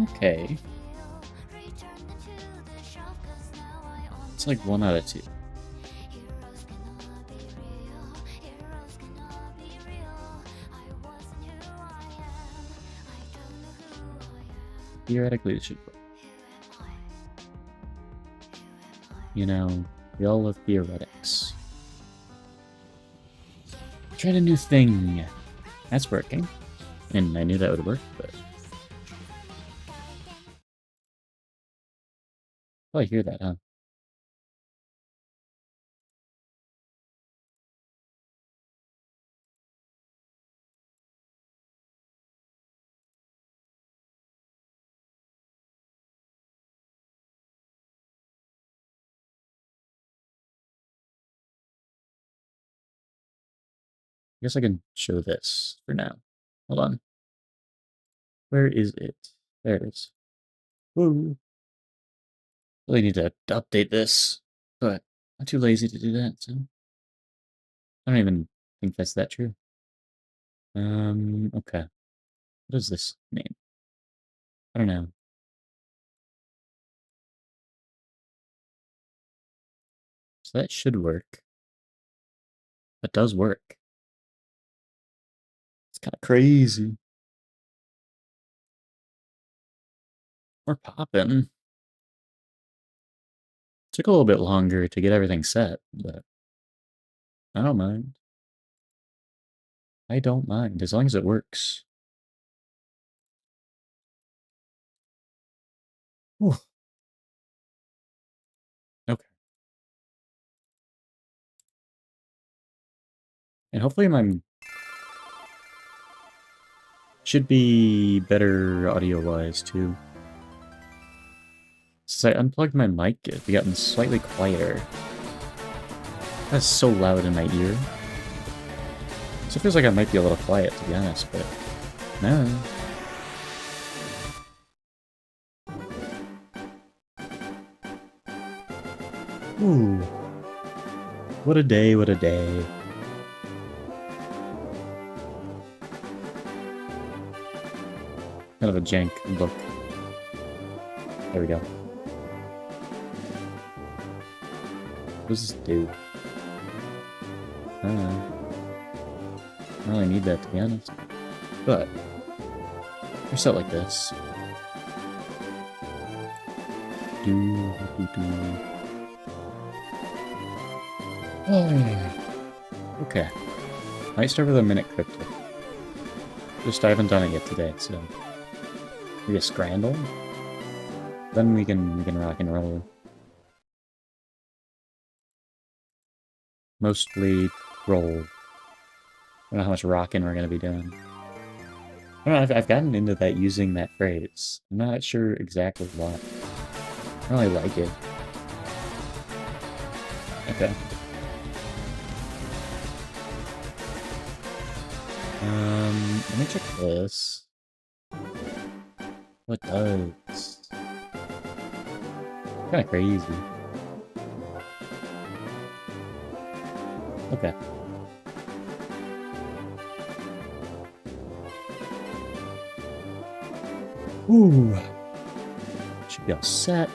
Okay. It's like 1 out of 2. Theoretically, it should work. You know, we all love theoretics. Tried a new thing. That's working. And I knew that would work, but... Oh, I hear that, huh? I guess I can show this for now. Hold on. Where is it? There it is. Woo! Really need to update this, but I'm too lazy to do that, so... I don't even think that's that true. Okay. What is this name? I don't know. So that should work. That does work. It's kind of crazy. We're popping. Took a little bit longer to get everything set, but I don't mind. I don't mind, as long as it works. Whew. Okay. And hopefully my... should be better audio-wise, too. Since I unplugged my mic, it's gotten slightly quieter. That's so loud in my ear. So it feels like I might be a little quiet, to be honest, but... no. Ooh. What a day, what a day. Kind of a jank look. There we go. What does this do? I don't know. I don't really need that, to be honest. But, we're set like this. Okay. Might start with a minute cryptic. Just I haven't done it yet today, so maybe a scramble. Then we can rock and roll. Mostly roll. I don't know how much rocking we're gonna be doing. I don't know, I've gotten into that using that phrase. I'm not sure exactly why. I don't really like it. Okay. Let me check this. What does? Kinda crazy. Okay. Ooh. Should be all set.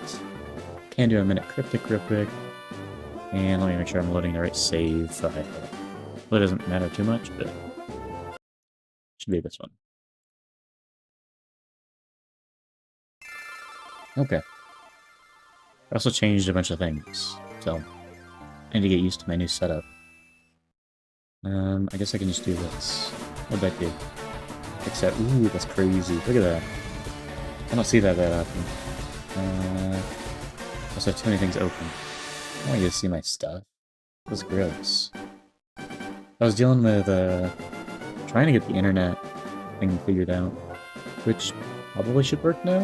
Can do a minute cryptic real quick. And let me make sure I'm loading the right save file. Well, it doesn't matter too much, but should be this one. Okay. I also changed a bunch of things, so I need to get used to my new setup. I guess I can just do this. What'd that do? Except, ooh, that's crazy. Look at that. I don't see that often. Also, too many things open. I want you to see my stuff. That's gross. I was dealing with, trying to get the internet thing figured out, which probably should work now.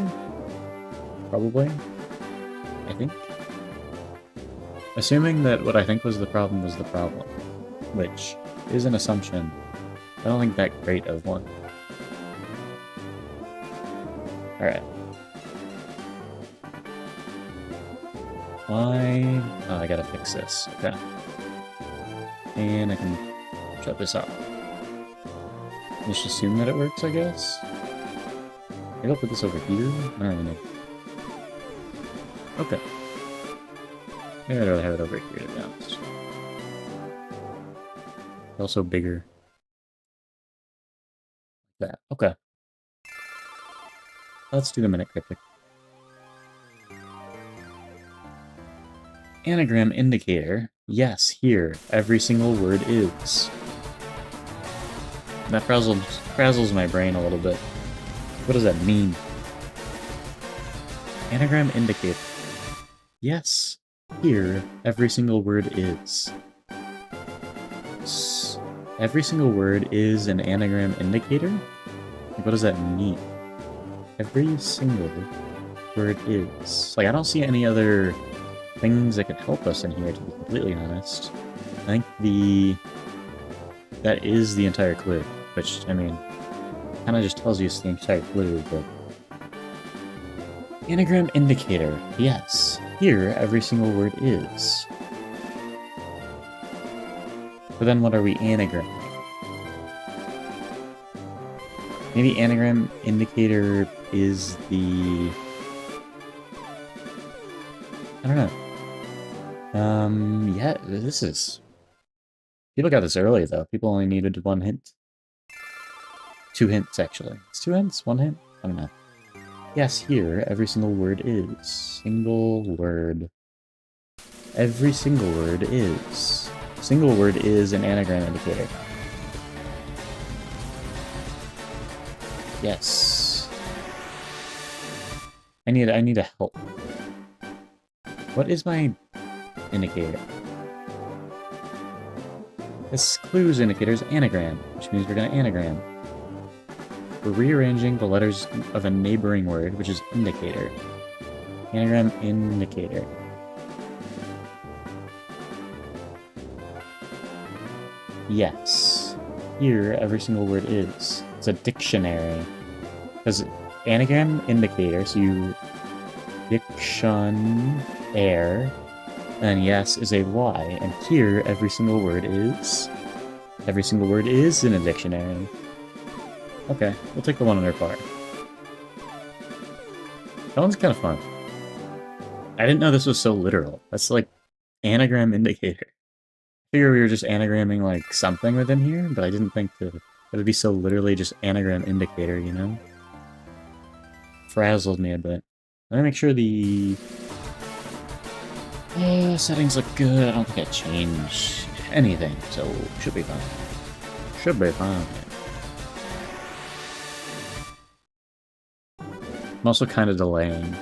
Probably. I think. Assuming that what I think was the problem, which is an assumption. I don't think that great of one. Alright. Why? Oh, I gotta fix this. Okay. And I can shut this off. Just assume that it works, I guess. Maybe I'll put this over here? I don't really know. Okay. Maybe I'd rather have it over here, to be honest. Also bigger. That. Okay. Let's do the minute cryptic. Anagram indicator. Yes, here. Every single word is. That frazzles my brain a little bit. What does that mean? Anagram indicator. Yes, here. Every single word is. Every single word is an anagram indicator? Like, what does that mean? Every single word is. Like, I don't see any other things that could help us in here, to be completely honest. I think that is the entire clue, which, I mean, kind of just tells you it's the entire clue, but... Anagram indicator. Yes. Here, every single word is. But then what are we anagramming? Maybe anagram indicator is the... I don't know. Yeah, this is... People got this early, though. People only needed 1 hint. 2 hints, actually. It's 2 hints? 1 hint? I don't know. Yes, here, every single word is. Single word. Every single word is. Single word is an anagram indicator. Yes. I need a help. What is my indicator? This clue's indicator is anagram, which means we're gonna anagram. We're rearranging the letters of a neighboring word, which is indicator. Anagram indicator. Yes. Here, every single word is. It's a dictionary. Because anagram indicator, so you diction air, and yes is a Y, and here every single word is. Every single word is in a dictionary. Okay, we'll take the one under par. That one's kind of fun. I didn't know this was so literal. That's like anagram indicator. I figured we were just anagramming like something within here, but I didn't think that it would be so literally just anagram indicator, you know? Frazzled me a bit. Let me make sure the settings look good. I don't think I changed anything, so should be fine. Should be fine. I'm also kind of delaying,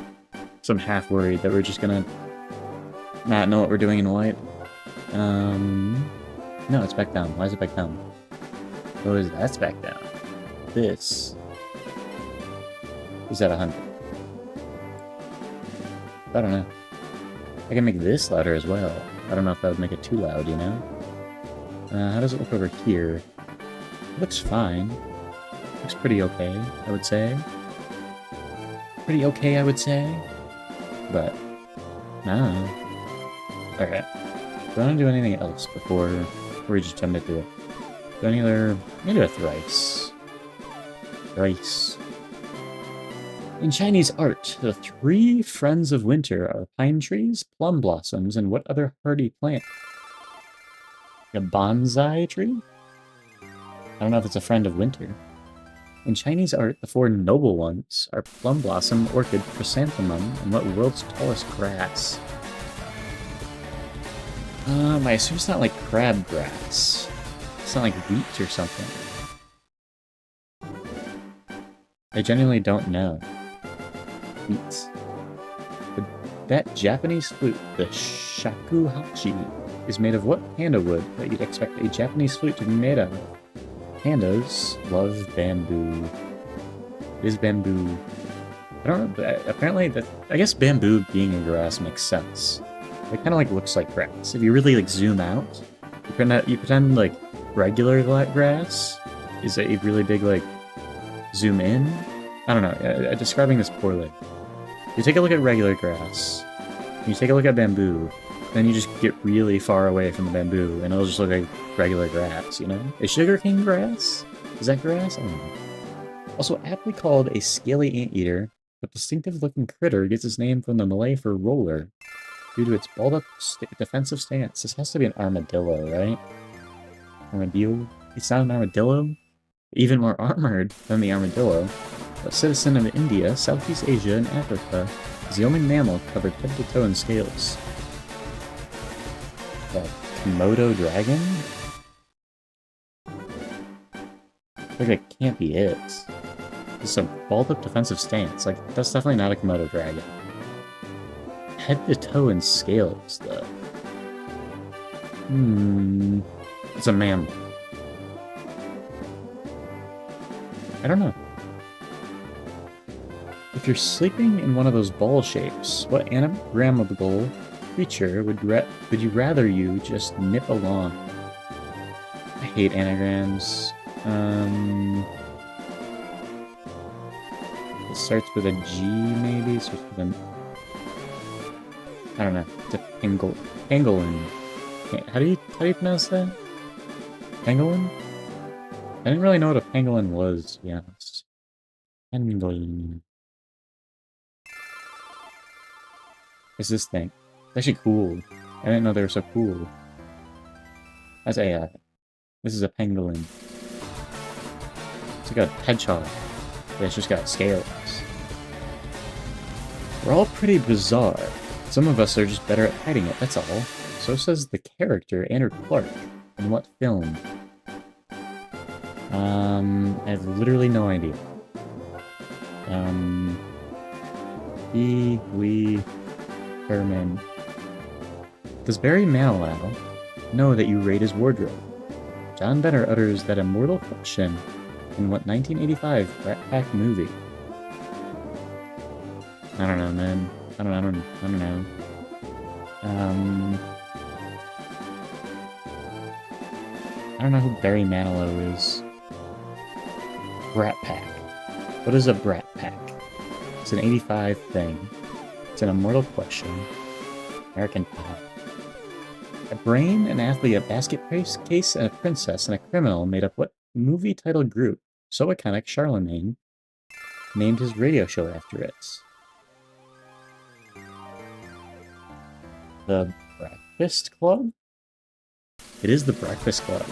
so I'm half worried that we're just gonna not know what we're doing in white. No, it's back down. Why is it back down? Oh, that's back down. This is at 100. I don't know. I can make this louder as well. I don't know if that would make it too loud, you know? How does it look over here? It looks fine. Looks pretty okay, I would say. Pretty okay, I would say. But, I don't know. Okay. Do I want to do anything else before we just jump into it? Do any other... maybe a thrice. Thrice. In Chinese art, the 3 friends of winter are pine trees, plum blossoms, and what other hardy plant? A bonsai tree? I don't know if it's a friend of winter. In Chinese art, the 4 noble ones are plum blossom, orchid, chrysanthemum, and what world's tallest grass? I assume it's not like crabgrass. It's not like wheat or something. I genuinely don't know. Wheat. That Japanese flute, the shakuhachi, is made of what panda wood that you'd expect a Japanese flute to be made of? Pandas love bamboo. It is bamboo. I don't know, but apparently I guess bamboo being a grass makes sense. It kind of like looks like grass. If you really like zoom out, you pretend like regular grass is a really big like zoom in. I don't know. Describing this poorly. You take a look at regular grass, you take a look at bamboo, then you just get really far away from the bamboo, and it'll just look like regular grass, you know? Is sugarcane grass? Is that grass? I don't know. Also aptly called a scaly anteater, the distinctive-looking critter gets its name from the Malay for roller, due to its balled-up defensive stance. This has to be an armadillo, right? Armadillo? It's not an armadillo? Even more armored than the armadillo, a citizen of India, Southeast Asia, and Africa, is the only mammal covered head to toe in scales. The Komodo dragon? Like that can't be it. It's a balled-up defensive stance. Like, that's definitely not a Komodo dragon. Head to toe in scales, though. It's a mammal. I don't know. If you're sleeping in one of those ball shapes, what anagrammable creature would you rather you just nip along? I hate anagrams. It starts with a G, maybe? It starts with an... I don't know. It's a pangolin. How do you pronounce that? Pangolin? I didn't really know what a pangolin was, to be honest. Pangolin. It's this thing. It's actually cool. I didn't know they were so cool. That's AI. This is a pangolin. It's like a hedgehog, but it's just got scales. We're all pretty bizarre. Some of us are just better at hiding it, that's all. So says the character, Andrew Clark. In what film? I have literally no idea. We, Herman. Does Barry Manilow know that you raid his wardrobe? John Benner utters that immortal question in what 1985 Brat Pack movie? I don't know, man. I don't know. I don't know who Barry Manilow is. Brat Pack. What is a Brat Pack? It's an 85 thing. It's an immortal question. American Pie. A brain, an athlete, a basket case, and a princess, and a criminal made up what movie-titled group so iconic Charlemagne named his radio show after it? The Breakfast Club? It is the Breakfast Club.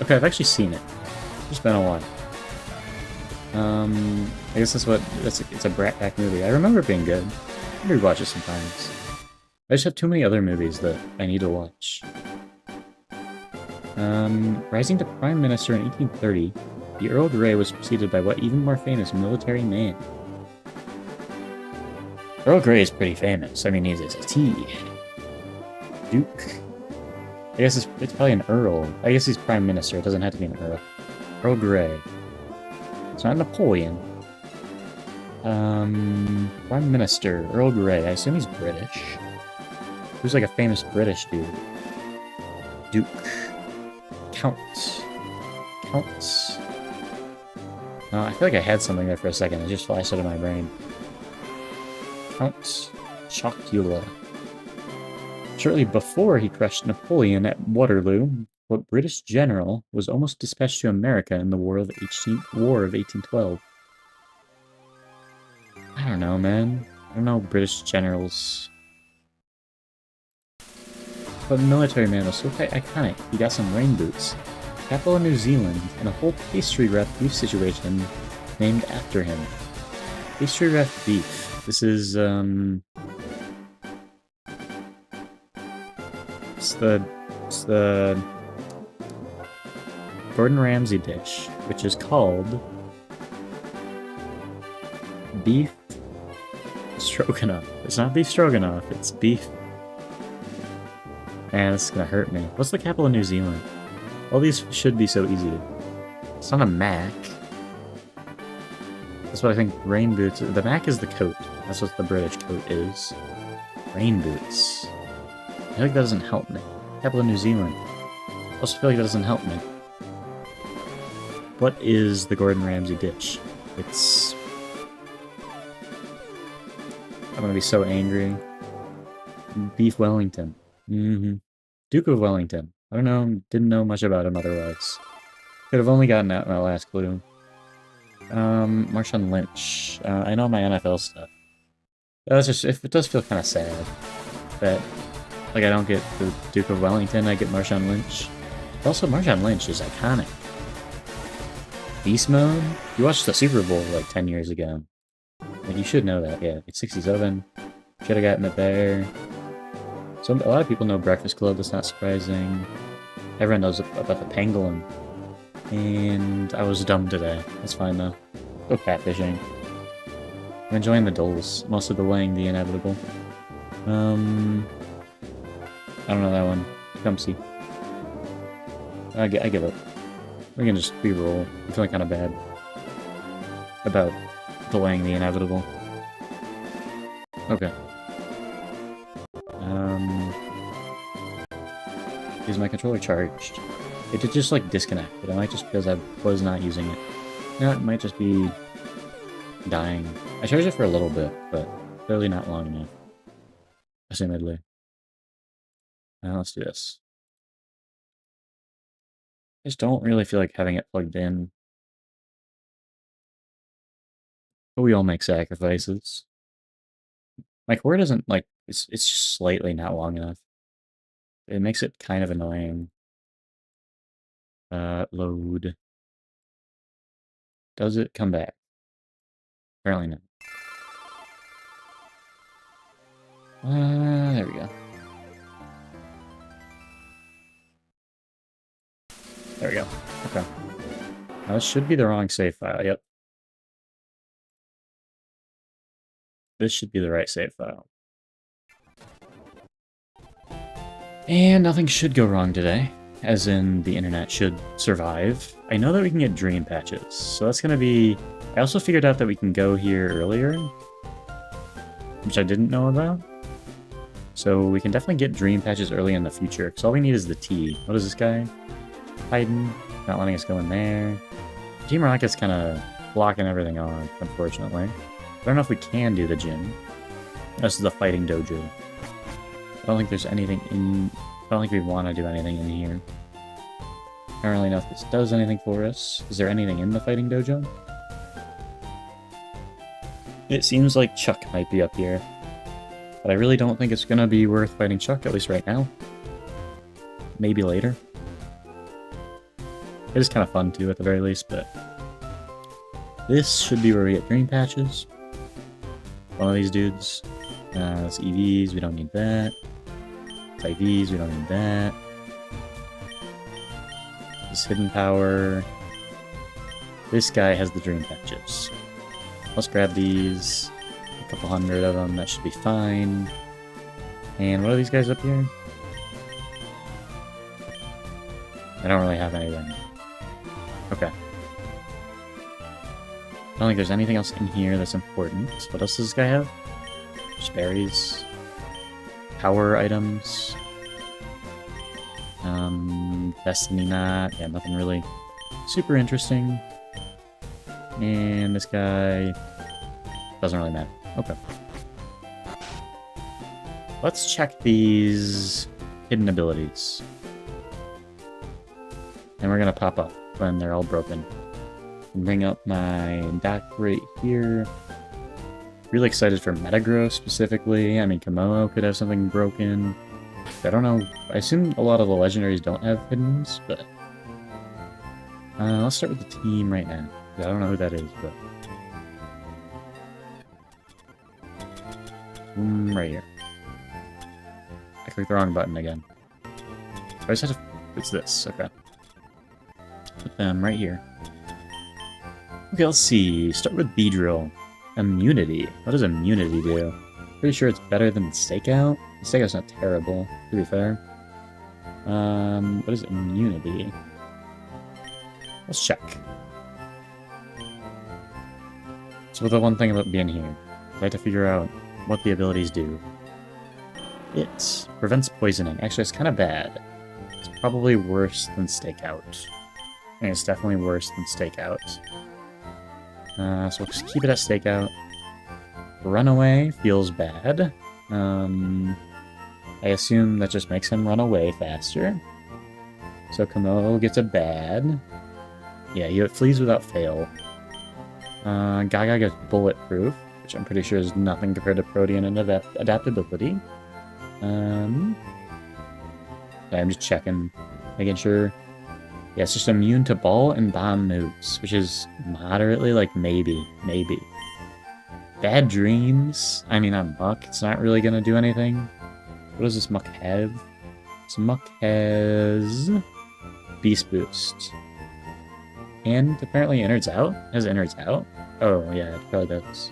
Okay, I've actually seen it. It's been a while. I guess it's a Brat Pack movie. I remember it being good. I rewatch it sometimes. I just have too many other movies that I need to watch. Rising to Prime Minister in 1830, the Earl Grey was preceded by what even more famous military man? Earl Grey is pretty famous. I mean, he's a T. Duke. I guess it's probably an Earl. I guess he's Prime Minister. It doesn't have to be an Earl. Earl Grey. It's not Napoleon. Prime Minister, Earl Grey. I assume he's British. Who's like a famous British dude? Duke. Counts. I feel like I had something there for a second. It just flashed out of my brain. Count Chocula. Shortly before he crushed Napoleon at Waterloo, what British general was almost dispatched to America in the War of 1812? I don't know, man. I don't know British generals. But military man was so iconic, he got some rain boots, capital of New Zealand, and a whole pastry wrapped beef situation named after him. Pastry wrapped beef. This is, It's the Gordon Ramsay dish, which is called beef stroganoff. It's not beef stroganoff, it's beef. Man, this is gonna hurt me. What's the capital of New Zealand? All these should be so easy. It's not a Mac. That's what I think rain boots... The Mac is the coat. That's what the British coat is. Rain boots. I feel like that doesn't help me. Capital of New Zealand. I also feel like that doesn't help me. What is the Gordon Ramsay dish? It's... I'm gonna be so angry. Beef Wellington. Duke of Wellington. I don't know, didn't know much about him otherwise. Could have only gotten that in my last clue. Marshawn Lynch. I know my NFL stuff. That's just, it does feel kind of sad that, like, I don't get the Duke of Wellington, I get Marshawn Lynch. But also, Marshawn Lynch is iconic. Beast Mode? You watched the Super Bowl, like, 10 years ago. Like, you should know that, yeah. It's 67. Should have gotten it there. So, a lot of people know Breakfast Club, that's not surprising. Everyone knows about the Pangolin. And I was dumb today. That's fine, though. Go catfishing. I'm enjoying the dulls, mostly delaying the inevitable. I don't know that one. Come see. I give up. We can just re-roll. I'm feeling kind of bad about delaying the inevitable. Okay. Is my controller charged? It did just like disconnect, but it might just because I was not using it. No, it might just be dying. I charged it for a little bit, but clearly not long enough. Assumedly. Now let's do this. I just don't really feel like having it plugged in. But we all make sacrifices. My cord isn't like, it's just slightly not long enough. It makes it kind of annoying. Load. Does it come back? Apparently not. There we go. There we go. Okay. Now this should be the wrong save file. Yep. This should be the right save file. And nothing should go wrong today. As in, the internet should survive. I know that we can get dream patches, so that's gonna be... I also figured out that we can go here earlier, which I didn't know about. So we can definitely get dream patches early in the future, because all we need is the T. What is this guy? Hiding, not letting us go in there. Team Rocket's kind of blocking everything off, unfortunately. I don't know if we can do the gym. This is the fighting dojo. I don't think there's anything in... I don't think we want to do anything in here. I don't really know if this does anything for us. Is there anything in the fighting dojo? It seems like Chuck might be up here. But I really don't think it's going to be worth fighting Chuck, at least right now. Maybe later. It is kind of fun too, at the very least, but... This should be where we get dream patches. One of these dudes. That's EVs, we don't need that. It's IVs, we don't need that. This hidden power. This guy has the dream patches. Let's grab these. A couple hundred of them, that should be fine. And what are these guys up here? I don't really have anything. Okay. I don't think there's anything else in here that's important. What else does this guy have? Just berries. Power items. Destiny knot. Yeah, nothing really super interesting. And this guy doesn't really matter. Okay. Let's check these hidden abilities. And we're gonna pop up when they're all broken. Bring up my dock right here. Really excited for Metagrow specifically. I mean, Komodo could have something broken. I don't know. I assume a lot of the legendaries don't have hiddens, but... let's start with the team right now. I don't know who that is, but... right here. I clicked the wrong button again. I just had to... It's this, okay. Put them right here. Okay, let's see. Start with Beedrill. Immunity. What does immunity do? Pretty sure it's better than Stakeout. Stakeout's not terrible, to be fair. What is immunity? Let's check. So the one thing about being here, I have to figure out what the abilities do. It prevents poisoning. Actually, it's kind of bad. It's probably worse than Stakeout. And it's definitely worse than Stakeout. So we'll just keep it at Stakeout. Runaway feels bad. I assume that just makes him run away faster. So Komodo gets a bad. Yeah, he flees without fail. Gaga gets bulletproof, which I'm pretty sure is nothing compared to Protean and adaptability. I'm just checking, making sure. Yeah, it's just immune to ball and bomb moves, which is moderately like maybe. Bad dreams. I mean, on Muck, it's not really gonna do anything. What does this Muck have? This Muck has Beast Boost. And apparently innards out? It has innards out? Oh, yeah, it probably does.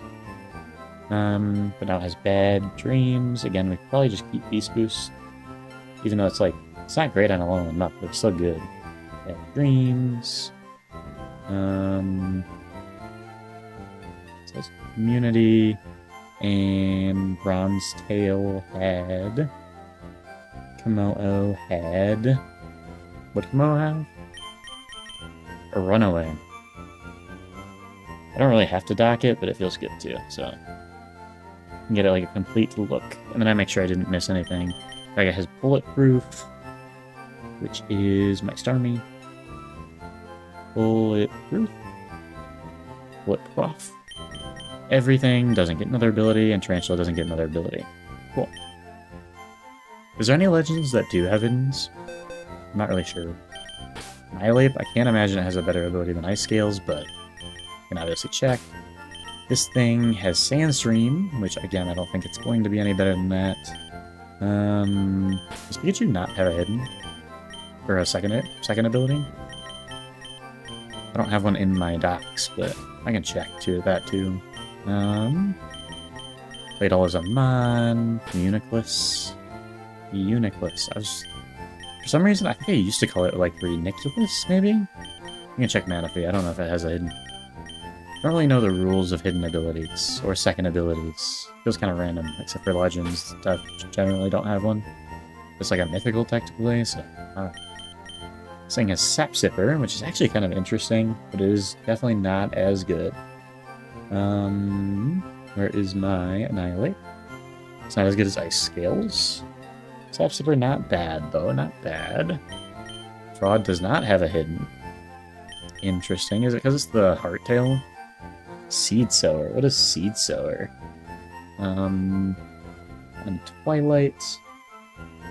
But now it has bad dreams. Again, we could probably just keep Beast Boost. Even though it's like, it's not great on a low enough, but it's still good. Bad dreams. It says immunity. And Bronze Tail had. Komodo had. What did Komodo have? A Runaway. I don't really have to dock it, but it feels good too, so I can get it like a complete look. And then I make sure I didn't miss anything. Gaga has Bulletproof, which is my Starmie. Bulletproof. Bulletproof. Everything doesn't get another ability, and Tarantula doesn't get another ability. Cool. Is there any legends that do have hiddens? I'm not really sure. Annihilate, I can't imagine it has a better ability than Ice Scales, but I can obviously check. This thing has Sandstream, which again, I don't think it's going to be any better than that. Does Pikachu not have a hidden? Or a second ability? I don't have one in my docks, but I can check that too. Claydol is a Mon. Uniclus. For some reason, I think I used to call it like Reniculus, maybe? I'm gonna check Manaphy. I don't know if it has a hidden. I don't really know the rules of hidden abilities or second abilities. Feels kind of random, except for legends that generally don't have one. It's like a mythical technically, so I don't know. This thing has Sap Sipper, which is actually kind of interesting, but it is definitely not as good. Where is my Annihilate? It's not as good as Ice Scales. Sap Sipper, not bad though, not bad. Fraud does not have a hidden. Interesting. Is it because it's the Hearttail? Seed Sower. What is Seed Sower? And Twilight.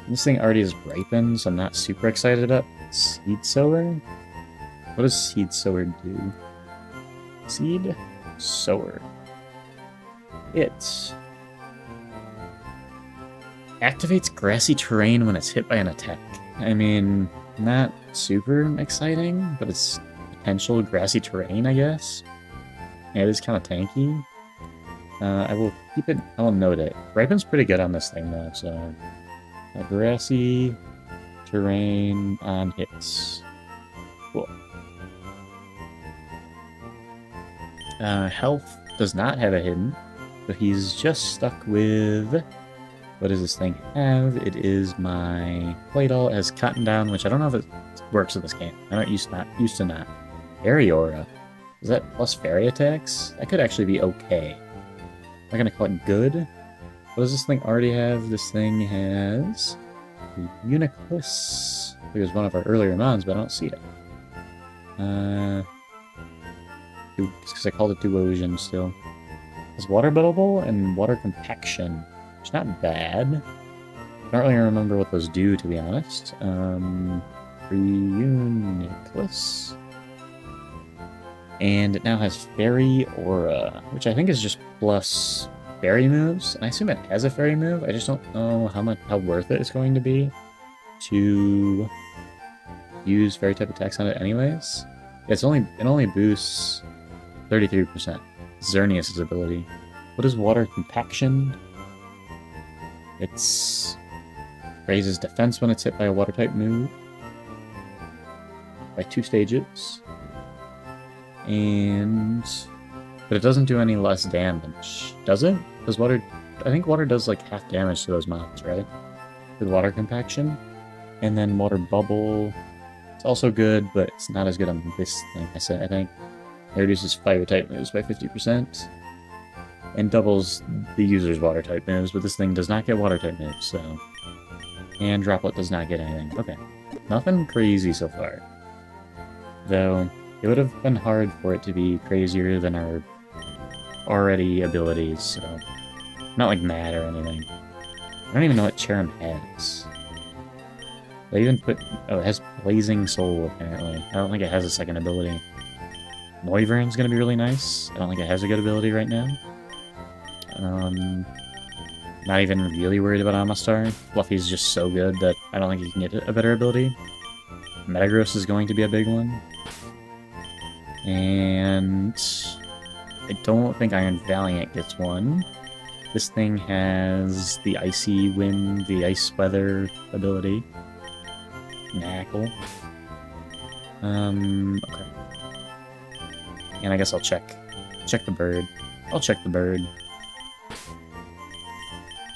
This thing already is ripened, so I'm not super excited about Seed Sower. What does Seed Sower do? Seed Sower. It activates grassy terrain when it's hit by an attack. I mean, not super exciting, but it's potential grassy terrain, I guess. Yeah, it is kind of tanky. I will keep it, I will note it. Ripen's pretty good on this thing though, so grassy terrain on hits. Cool. Health does not have a hidden, so he's just stuck with... What does this thing have? It is my Claydol. It has Cotton Down, which I don't know if it works in this game. I don't used to not. Fairy Aura. Is that plus fairy attacks? That could actually be okay. Am I gonna call it good? What does this thing already have? This thing has Uniclus. It was one of our earlier mons, but I don't see it. Because I called it Duosion still. It's Water Bubble and Water Compaction. It's not bad. I don't really remember what those do, to be honest. Uniclus. And it now has Fairy Aura, which I think is just plus fairy moves. And I assume it has a fairy move. I just don't know how worth it it's going to be to use fairy type attacks on it anyways. Yeah, it only boosts 33%. Xerneas' ability. What is Water Compaction? It's raises defense when it's hit by a water type move by 2 stages. But it doesn't do any less damage. Does it? Does water... I think water does like half damage to those mobs, right? With Water Compaction. And then Water Bubble. It's also good, but it's not as good on this thing. I think it reduces fire type moves by 50%. And doubles the user's water type moves, but this thing does not get water type moves, so... And Droplet does not get anything. Okay. Nothing crazy so far. Though, it would have been hard for it to be crazier than our already abilities, so not like mad or anything. I don't even know what Cherrim has. They even put... Oh, it has Blazing Soul, apparently. I don't think it has a second ability. Noivern's gonna be really nice. I don't think it has a good ability right now. Not even really worried about Amistar. Fluffy's just so good that I don't think he can get a better ability. Metagross is going to be a big one. And... I don't think Iron Valiant gets one. This thing has the Icy Wind, the Ice Weather ability. Knackle. Okay. And I guess I'll check the bird. I'll check the bird.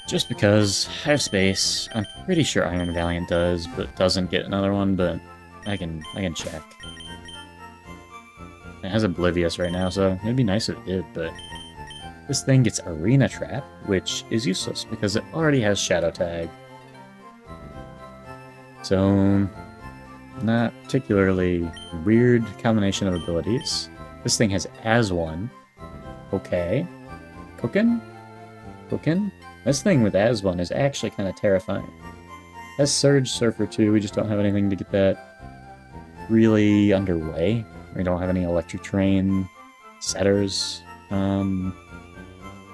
Just because I have space. I'm pretty sure Iron Valiant does, but doesn't get another one, but I can check. It has Oblivious right now, so it'd be nice if it did, but this thing gets Arena Trap, which is useless because it already has Shadow Tag. So, not particularly weird combination of abilities. This thing has As1. Okay. Cookin'? This thing with As1 is actually kind of terrifying. It has Surge Surfer too, we just don't have anything to get that really underway. We don't have any Electric Terrain setters. Now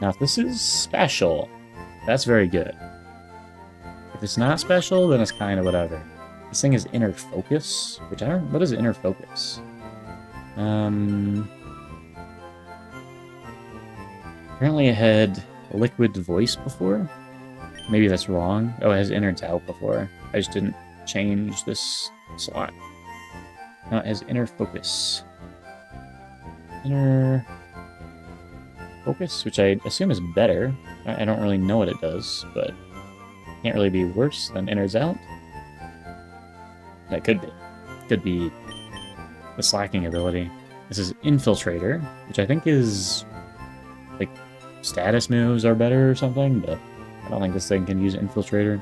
if this is special, that's very good. If it's not special, then it's kind of whatever. This thing is Inner Focus, which I don't... What is Inner Focus? Apparently it had Liquid Voice before? Maybe that's wrong. Oh, it has Inner Doubt before. I just didn't change this slot. Now it has Inner Focus. Inner Focus, which I assume is better. I don't really know what it does, but can't really be worse than Inner Doubt. That could be. Could be the slacking ability. This is Infiltrator, which I think is like status moves are better or something, but I don't think this thing can use Infiltrator.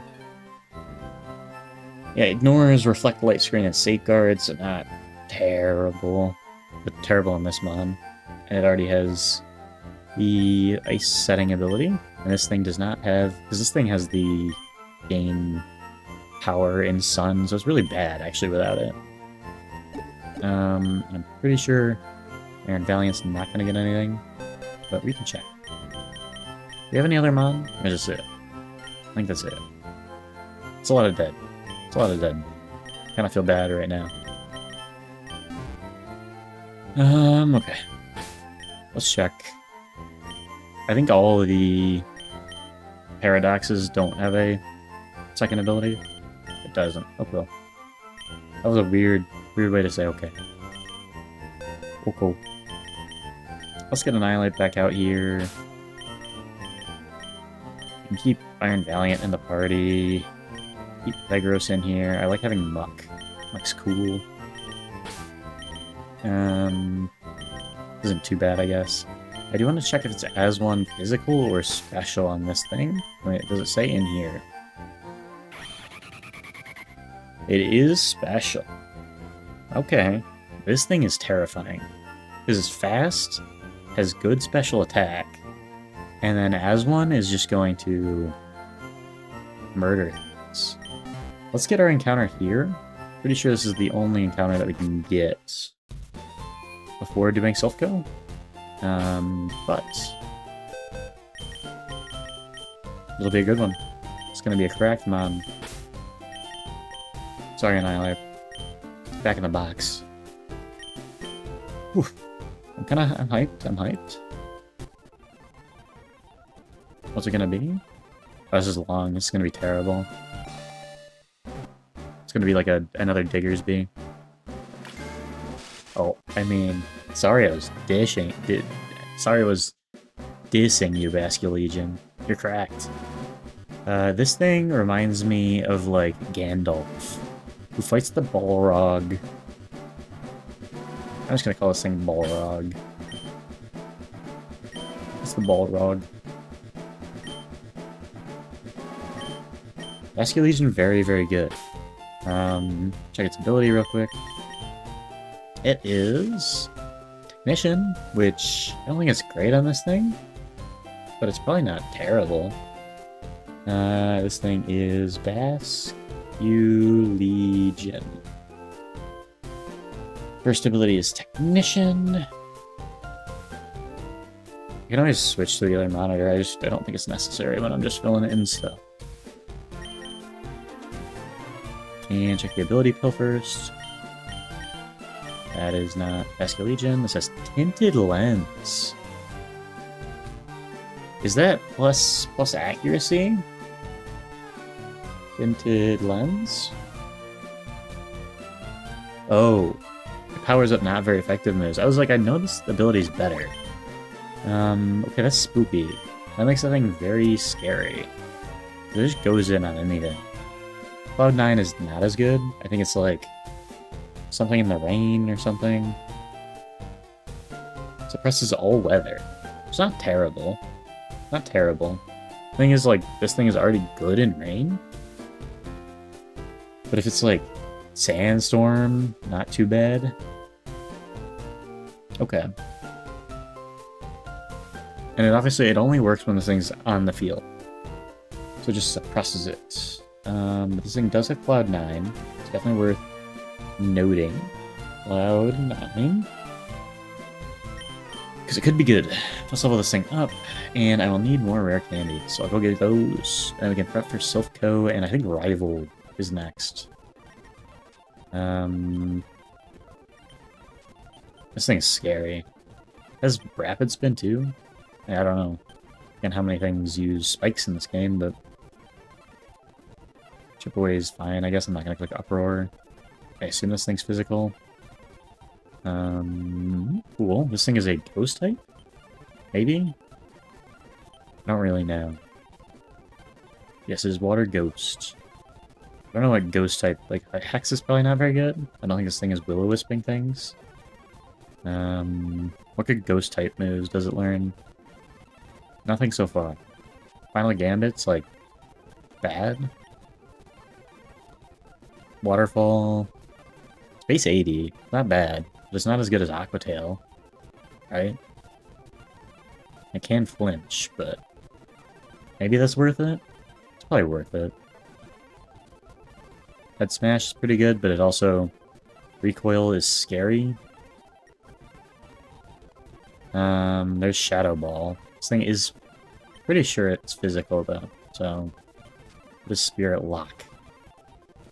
Yeah, ignores Reflect Light Screen and Safeguard, so not terrible, but terrible in this mod. And it already has the Ice Setting ability, and this thing does not have, because this thing has the gain power in Sun, so it's really bad actually without it. I'm pretty sure Iron Valiant's not going to get anything, but we can check. Do you have any other mod? Or is this it? I think that's it. It's a lot of dead. It's a lot of dead. Kind of feel bad right now. Okay. Let's check. I think all of the Paradoxes don't have a second ability. It doesn't. Oh well. That was a weird way to say okay. Oh, cool. Let's get Annihilate back out here. We can keep Iron Valiant in the party. Keep Vegros in here. I like having Muck. Muck's cool. Isn't too bad, I guess. I do want to check if it's As1 physical or special on this thing. Wait, does it say in here? It is special. Okay. This thing is terrifying. Because it's fast, has good special attack, and then As1 is just going to murder things. Let's get our encounter here. Pretty sure this is the only encounter that we can get before doing self-go. But it'll be a good one. It's gonna be a cracked mod. Sorry, Annihilate. Back in the box. Whew. I'm hyped. I'm hyped. What's it gonna be? Oh, this is long. This is gonna be terrible. It's gonna be like another Diggersby. Oh, I mean, sorry I was dissing you, Basculegion. You're cracked. This thing reminds me of, like, Gandalf, who fights the Balrog. I'm just gonna call this thing Balrog. It's the Balrog. Basculegion, very, very good. Check its ability real quick. It is Technician, which I don't think it's great on this thing, but it's probably not terrible. This thing is Basculegion. First ability is Technician. You can always switch to the other monitor, I don't think it's necessary when I'm just filling in stuff. And check the ability pill first. That is not Basculegion. This has Tinted Lens. Is that plus accuracy? Tinted Lens? Oh. It powers up not very effective moves. I was like, I know this ability's better. Okay, that's spooky. That makes that thing very scary. It just goes in on anything. Cloud9 is not as good. I think it's like something in the rain or something. Suppresses all weather. It's not terrible. Not terrible. The thing is, like, this thing is already good in rain. But if it's like sandstorm, not too bad. Okay. And it only works when this thing's on the field. So it just suppresses it. But this thing does have Cloud9. It's definitely worth noting. Cloud9. Because it could be good. Let's level this thing up, and I will need more rare candies, so I'll go get those. And we can prep for Silphco, and I think Rival is next. This thing is scary. It has Rapid Spin too? I don't know. And how many things use spikes in this game, but chip away is fine. I guess I'm not gonna click Uproar. I assume this thing's physical. Cool. This thing is a ghost type? Maybe? I don't really know. Yes, it is water ghost. I don't know what ghost type, like, Hex is probably not very good. I don't think this thing is will-o-wisping things. What good ghost type moves does it learn? Nothing so far. Final Gambit's, like, bad. Waterfall. Space 80. Not bad. But it's not as good as Aqua Tail. Right? It can flinch, but maybe that's worth it? It's probably worth it. Head Smash is pretty good, but it also... Recoil is scary. There's Shadow Ball. This thing is pretty sure it's physical, though, so... What is Spirit Lock?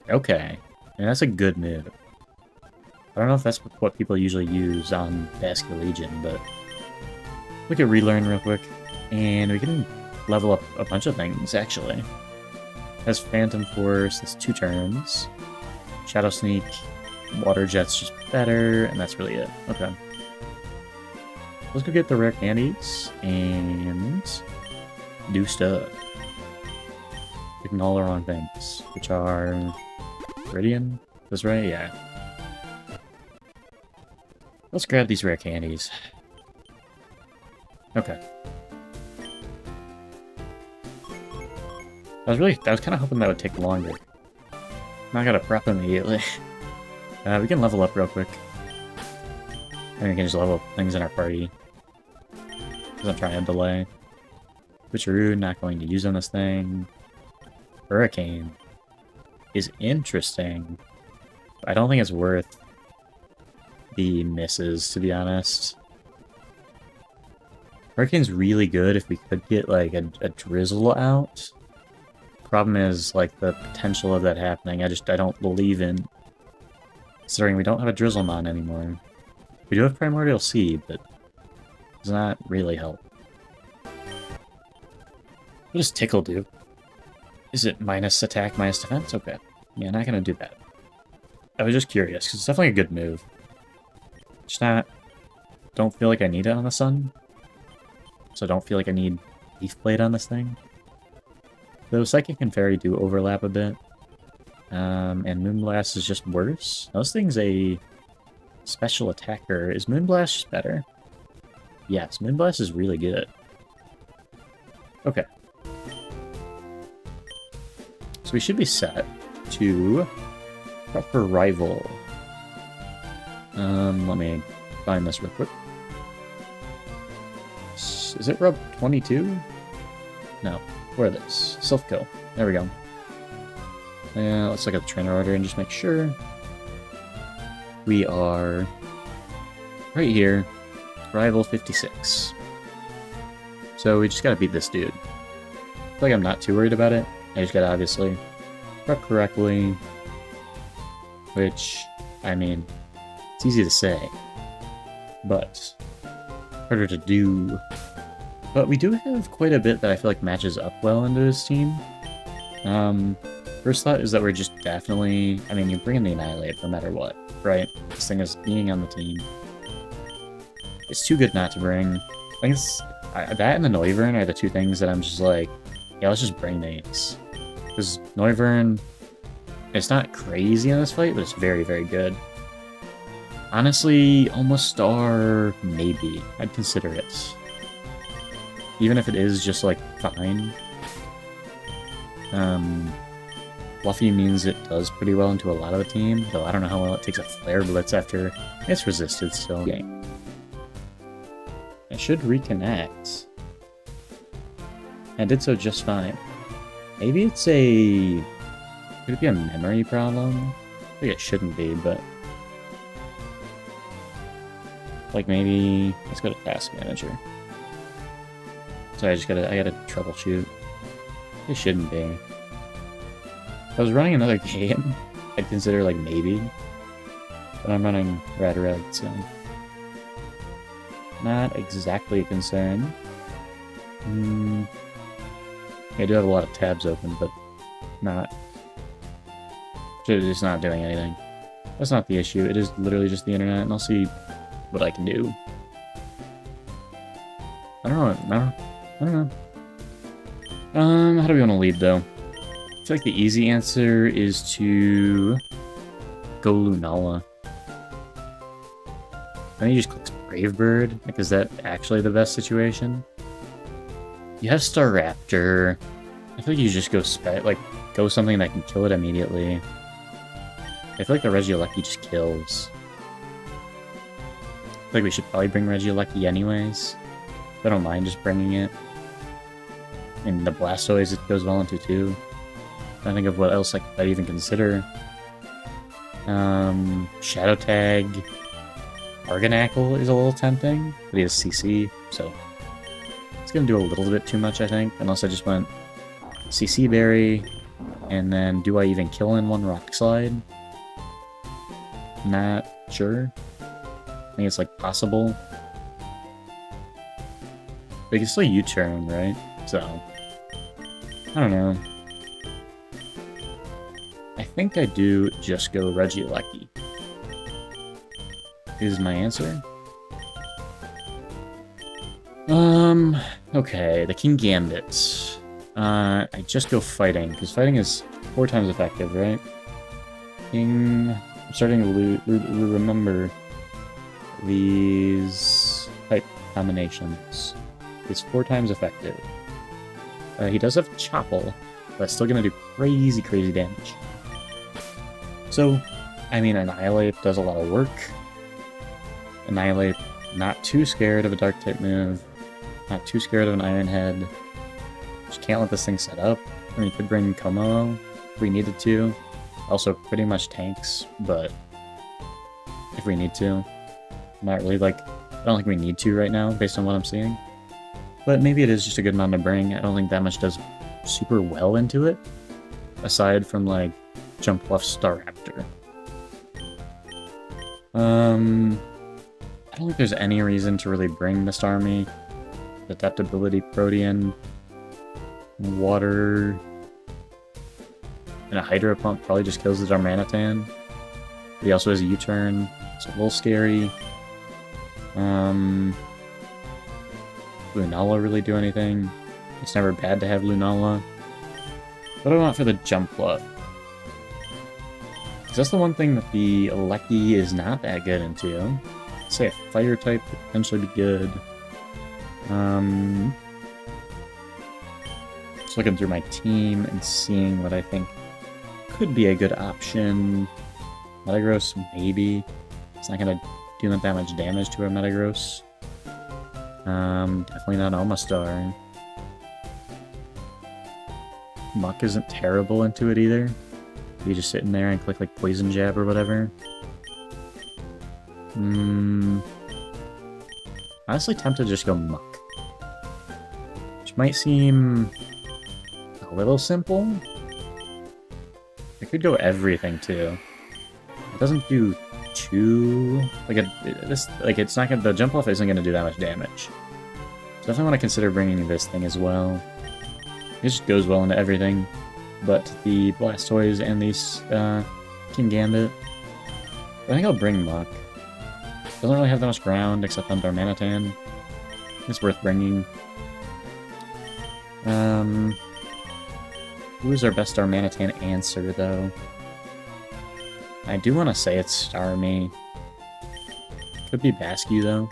Okay. And that's a good move. I don't know if that's what people usually use on Basculegion, but... Look at Relearn real quick. And we can level up a bunch of things, actually. It has Phantom Force, that's 2 turns. Shadow Sneak, Water Jet's just better, and that's really it. Okay. Let's go get the rare candies, and... do stuff. Picking all the wrong things, which are... Viridian? That's right? Yeah. Let's grab these rare candies. Okay. I was kind of hoping that would take longer. Now I gotta prep immediately. We can level up real quick. And we can just level up things in our party. Because I'm trying to delay. Switcheroo, not going to use on this thing. Hurricane is interesting. I don't think it's worth the misses, to be honest. Hurricane's really good if we could get, like, a drizzle out. Problem is, like, the potential of that happening, I don't believe in. Considering we don't have a Drizzlemon anymore. We do have Primordial Seed, but does not really help. What does Tickle do? Is it minus attack, minus defense? Okay. Yeah, not gonna do that. I was just curious, because it's definitely a good move. Just don't feel like I need it on the sun. So I don't feel like I need Leaf Blade on this thing. Though Psychic and Fairy do overlap a bit. And Moonblast is just worse. Now, this thing's a special attacker. Is Moonblast just better? Yes, Moonblast is really good. Okay. So we should be set to prep for Rival. Let me find this real quick. Is it rub 22? No. Where are those? Self-kill. There we go. Yeah, let's look at the trainer order and just make sure. We are right here. Rival 56. So we just gotta beat this dude. I feel like I'm not too worried about it. I just gotta obviously prep correctly. Which, I mean, it's easy to say. But harder to do. But we do have quite a bit that I feel like matches up well into this team. First thought is that we're just definitely... I mean, you bring in the Annihilate no matter what, right? This thing is being on the team. It's too good not to bring. I think it's... that and the Noivern are the two things that I'm just like, yeah, let's just bring these. Because Noivern, it's not crazy in this fight, but it's very, very good. Honestly, almost star, maybe. I'd consider it. Even if it is just, like, fine. Fluffy means it does pretty well into a lot of the team, though I don't know how well it takes a Flare Blitz after it's resisted still. Okay. I should reconnect. I did so just fine. Maybe it's a... Could it be a memory problem? I think it shouldn't be, but... Like maybe... Let's go to Task Manager. So I gotta troubleshoot. It shouldn't be. If I was running another game, I'd consider like maybe. But I'm running red, so... Not exactly a concern. I do have a lot of tabs open, but not... It's not doing anything. That's not the issue, it is literally just the internet, and I'll see what I can do. I don't know. How do we want to lead, though? I feel like the easy answer is to go Lunala. Then you just click Brave Bird. Like, is that actually the best situation? You have Staraptor. I feel like you just go go something that can kill it immediately. I feel like the Regieleki just kills. I feel like we should probably bring Regieleki anyways. I don't mind just bringing it. And the Blastoise it goes well into too. I think of what else I'd even consider. Shadow Tag. Argonackle is a little tempting, but he has CC, so it's gonna do a little bit too much, I think, unless I just went CC Berry, and then do I even kill in one Rock Slide? Not sure. I think it's like possible. But you can still U-turn, right? So, I don't know. I think I do just go Regieleki. Is my answer. Okay, the King Gambit. I just go fighting, because fighting is 4 times effective, right? King... I'm starting to remember these type combinations. It's 4 times effective. He does have Choppel, but it's still gonna do crazy, crazy damage. So, I mean, Annihilate does a lot of work. Annihilate, not too scared of a Dark-type move. Not too scared of an Iron Head. Just can't let this thing set up. I mean, you could bring Como if we needed to. Also, pretty much tanks, but if we need to. Not really, like, I don't think we need to right now, based on what I'm seeing. But maybe it is just a good amount to bring. I don't think that much does super well into it. Aside from, like, Jump Bluff Staraptor. I don't think there's any reason to really bring the Starmie. Adaptability Protean. Water. And a Hydro Pump probably just kills the Darmanitan. But he also has a U-turn. It's a little scary. Lunala really do anything? It's never bad to have Lunala. What do I want for the Jump Bluff? Because that's the one thing that the Lecky is not that good into. I'd say a Fire type could potentially be good. Just looking through my team and seeing what I think could be a good option. Metagross, maybe. It's not going to do that much damage to a Metagross. Definitely not Omastar. Muck isn't terrible into it either. You just sit in there and click like Poison Jab or whatever. Honestly tempted to just go Muck. Which might seem a little simple. I could go everything too. It doesn't do too it's not gonna, the jump off isn't gonna do that much damage. So definitely want to consider bringing this thing as well. It just goes well into everything, but the Blastoise and these King Gambit. I think I'll bring Muck. Doesn't really have that much ground except on Darmanitan. It's worth bringing. Who is our best Darmanitan answer, though? I do want to say it's Starmie. Could be Bascu, though.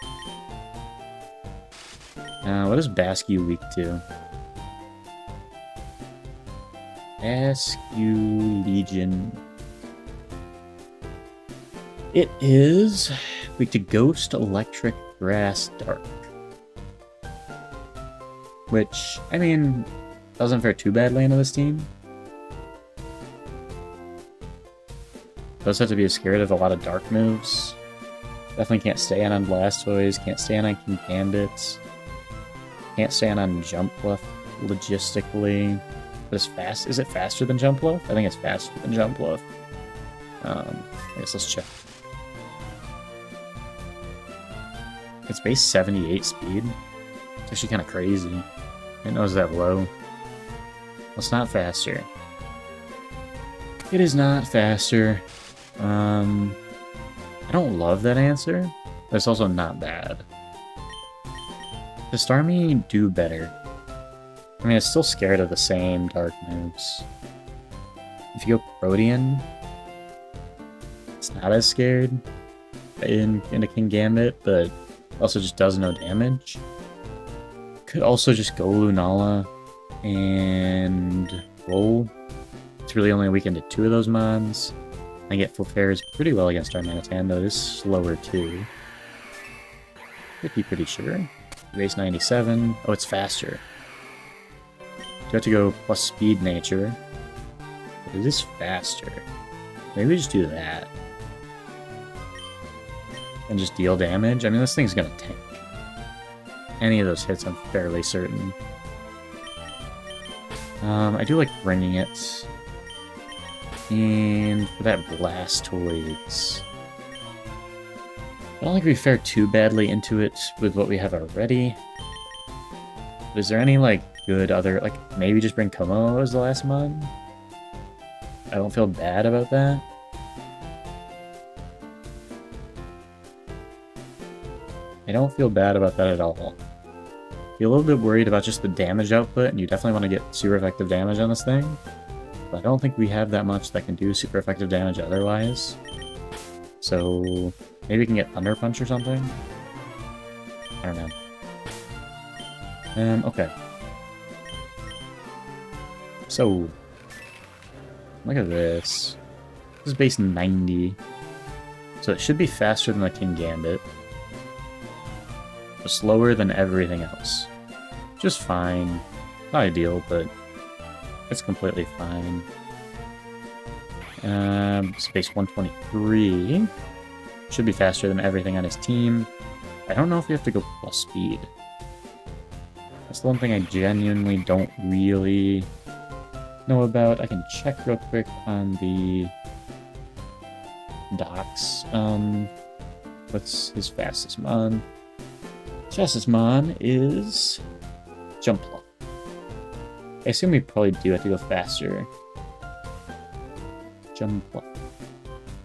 What is Bascu weak to? Bascu Legion. It is weak to Ghost, Electric, Grass, Dark. Which, I mean, doesn't fare too badly into this team. Does have to be scared of a lot of dark moves. Definitely can't stand on Blastoise, can't stand on King Gambits. Can't stand on Jumpluff logistically. But it's fast. Is it faster than Jumpluff? I think it's faster than Jumpluff. I guess let's check. It's base 78 speed. It's actually kind of crazy. I didn't know it was that low. Well, it's not faster. It is not faster. I don't love that answer, but it's also not bad. Does Starmie do better? I mean, it's still scared of the same dark moves. If you go Protean, it's not as scared into King Gambit, but also just does no damage. Could also just go Lunala and roll. It's really only weakened to 2 of those mons. I get full fares pretty well against Darmanitan, though it is slower too. Pretty sure. Base 97. Oh, it's faster. You have to go plus speed nature. But it is faster. Maybe we just do that. And just deal damage. I mean, this thing's gonna tank. Any of those hits, I'm fairly certain. I do like bringing it. And for that Blastoise, I don't think we fare too badly into it with what we have already. But is there any, like, good other, like, maybe just bring Como as the last mon? I don't feel bad about that. I don't feel bad about that at all. You're a little bit worried about just the damage output, and you definitely want to get super effective damage on this thing. But I don't think we have that much that can do super effective damage otherwise. So maybe we can get Thunder Punch or something? I don't know. Okay. So, look at this. This is base 90. So it should be faster than the King Gambit. But slower than everything else. Just fine. Not ideal, but it's completely fine. Space 123. Should be faster than everything on his team. I don't know if we have to go plus speed. That's the one thing I genuinely don't really know about. I can check real quick on the docs. What's his fastest mon? Fastest mon is Jumpluff. I assume we probably do have to go faster. Jumpluff.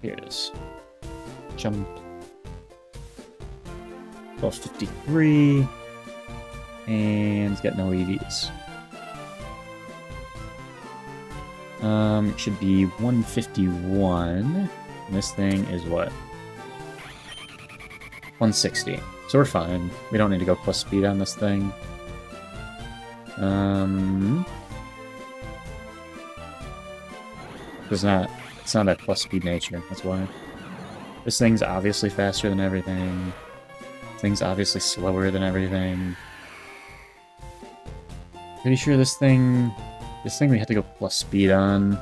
Here it is. Jump. 1253. And it's got no EVs. It should be 151. And this thing is what? 160. So we're fine. We don't need to go plus speed on this thing. It's not at plus speed nature, that's why. This thing's obviously faster than everything. thing's obviously slower than everything. Pretty sure this thing we have to go plus speed on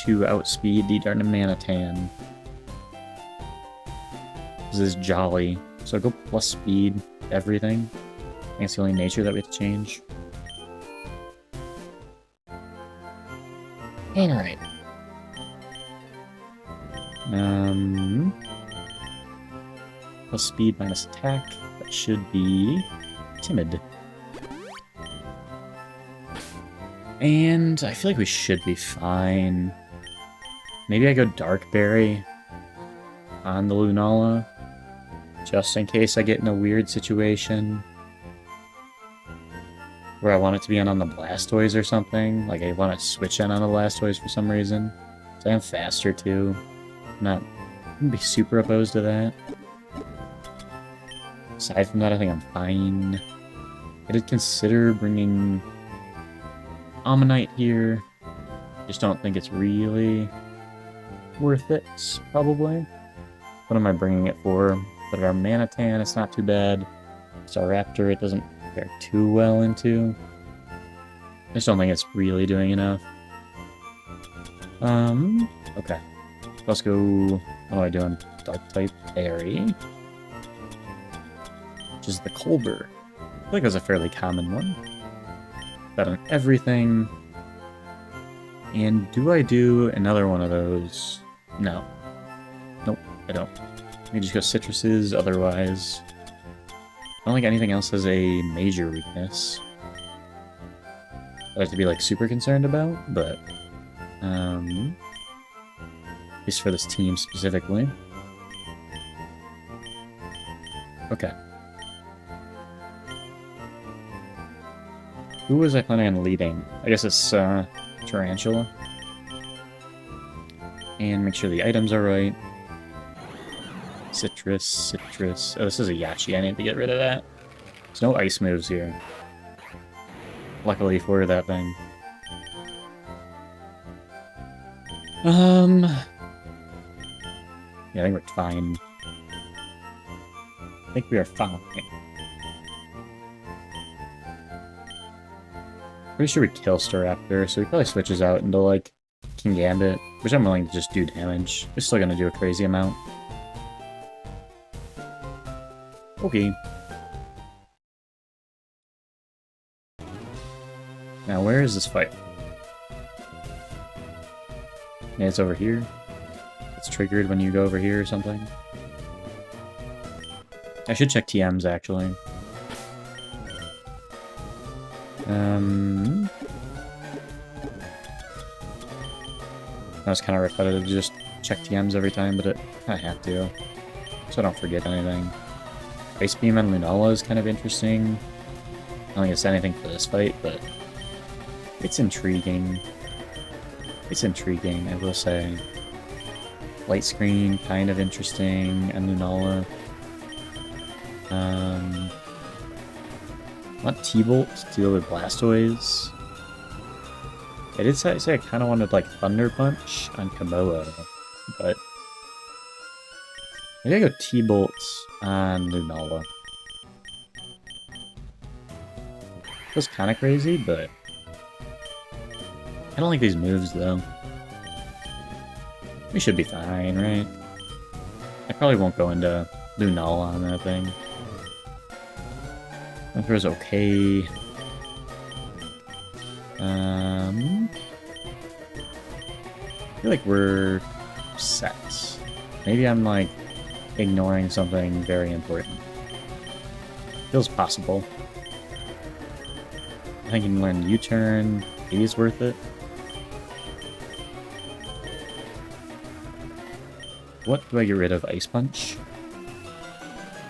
to outspeed the Darmanitan. This is jolly. So go plus speed everything. I think it's the only nature that we have to change. Alright. Plus speed minus attack. That should be timid. And I feel like we should be fine. Maybe I go Dark Berry on the Lunala, just in case I get in a weird situation where I want it to be on the Blastoise or something. Like I want to switch in on the Blastoise for some reason. So I am faster too. I wouldn't be super opposed to that. Aside from that, I think I'm fine. I did consider bringing Ammonite here. Just don't think it's really worth it, probably. What am I bringing it for? But our Darmanitan, it's not too bad. Staraptor, it doesn't fare too well into. I just don't think it's really doing enough. Okay. Let's go... What am I doing? Dark-type Berry. Which is the Colbur. I feel like that's a fairly common one. That on everything. And do I do another one of those? No. Nope, I don't. Let me just go citruses, otherwise. I don't think anything else has a major weakness that I have to be like super concerned about, but at least for this team specifically. Okay. Who was I planning on leading? I guess it's Tarantula. And make sure the items are right. Citrus. Oh, this is a Yachi. I need to get rid of that. There's no ice moves here. Luckily for that thing. Yeah, I think we're fine. I think we are fine. Pretty sure we kill Staraptor, so he probably switches out into, like, Kingambit, which I'm willing to just do damage. We're still gonna do a crazy amount. Okay. Now, where is this fight? Yeah, it's over here. It's triggered when you go over here or something. I should check TMs, actually. That was kind of repetitive to just check TMs every time, but I have to, so I don't forget anything. Ice Beam on Lunala is kind of interesting. I don't think it's anything for this fight, but it's intriguing. It's intriguing, I will say. Light Screen, kind of interesting, and Lunala. I want T-Bolt to deal with Blastoise. I did say I kind of wanted, like, Thunder Punch on Komodo, but maybe I go T-Bolt on Lunala. Feels kind of crazy, but I don't like these moves, though. We should be fine, right? I probably won't go into Lunala on that thing. That throws okay. I feel like we're set. Maybe I'm, like, ignoring something very important. Feels possible. I think you can learn U-turn. Maybe it's worth it. What do I get rid of? Ice Punch?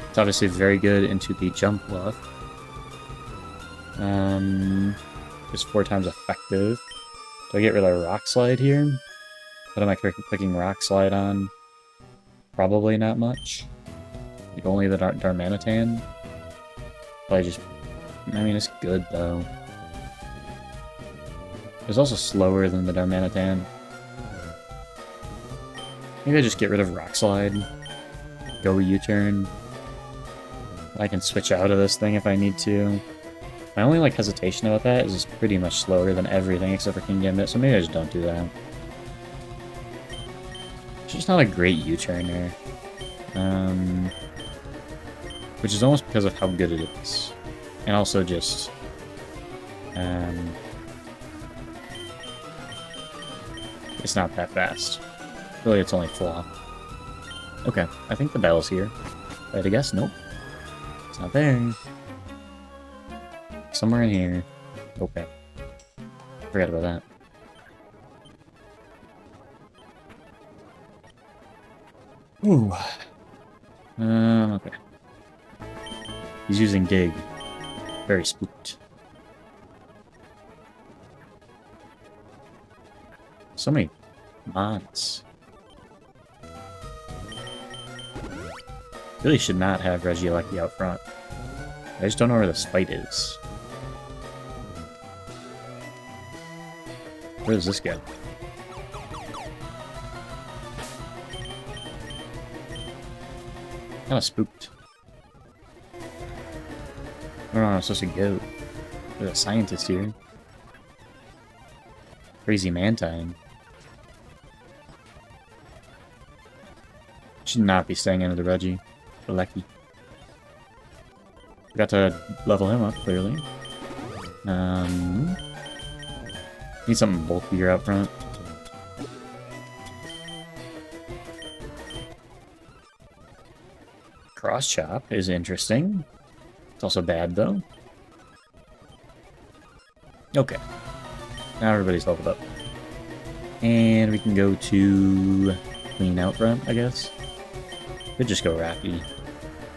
It's obviously very good into the jump buff. Just 4 times effective. Do I get rid of Rock Slide here? What am I clicking Rock Slide on? Probably not much. Like only the Darmanitan. Probably just... I mean, it's good though. It's also slower than the Darmanitan. Maybe I just get rid of Rock Slide. Go U-turn. I can switch out of this thing if I need to. My only like hesitation about that is it's pretty much slower than everything except for King Gambit, so maybe I just don't do that. It's just not a great U-turner. Which is almost because of how good it is. And also just... it's not that fast. Really, it's only flaw. Okay, I think the bell's here. If I had to guess, nope. It's not there. Somewhere in here. Okay. Forgot about that. Ooh. Okay. He's using dig. Very spooked. So many mods. Really should not have Regieleki out front. I just don't know where this fight is. Where does this go? Kinda spooked. I don't know where I'm supposed to go. There's a scientist here. Crazy Mantine. Should not be staying into the Reggie. Lecky. Forgot to level him up, clearly. Need something bulkier out front. Cross Chop is interesting. It's also bad, though. Okay. Now everybody's leveled up. And we can go to clean out front, I guess. Could just go Rappy.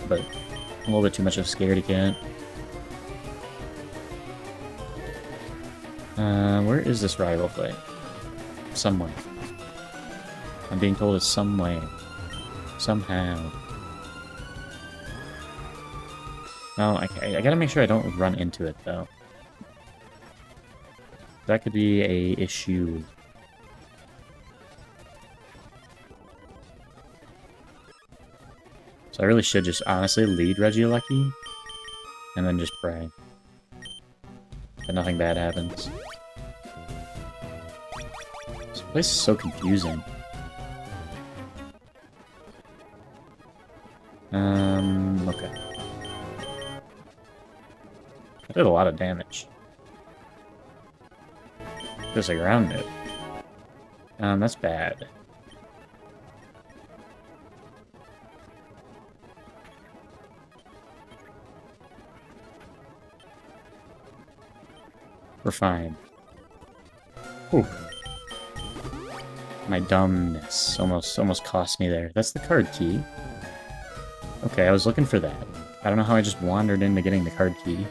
But I'm a little bit too much of a scaredy cat. Where is this rival play? Somewhere. I'm being told it's somewhere. Somehow. No, I gotta make sure I don't run into it, though. That could be a issue. So I really should just honestly lead Regieleki and then just pray that nothing bad happens. This place is so confusing. Okay. I did a lot of damage. Just like around it. That's bad. We're fine. Whew. My dumbness almost cost me there. That's the card key. Okay, I was looking for that. I don't know how I just wandered into getting the card key.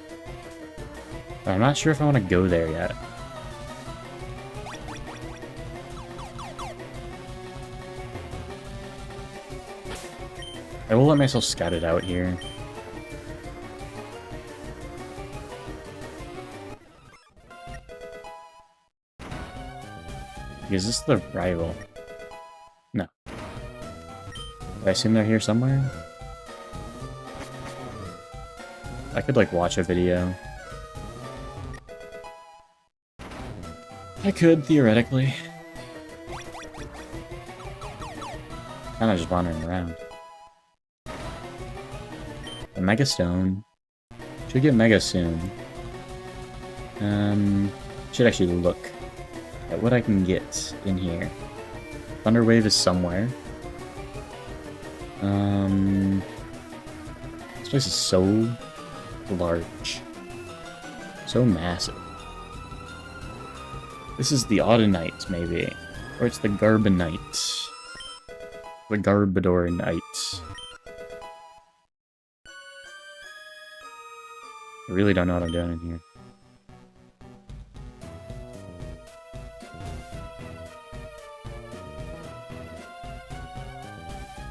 But I'm not sure if I want to go there yet. I will let myself scout it out here. Is this the rival? No. I assume they're here somewhere? I could, like, watch a video. I could, theoretically. Kinda just wandering around. The Mega Stone. Should get Mega soon. Should actually look at what I can get in here. Thunder Wave is somewhere. This place is so large. So massive. This is the Audinite, maybe. Or it's the Garbonite. The Garbodorite. I really don't know what I'm doing in here.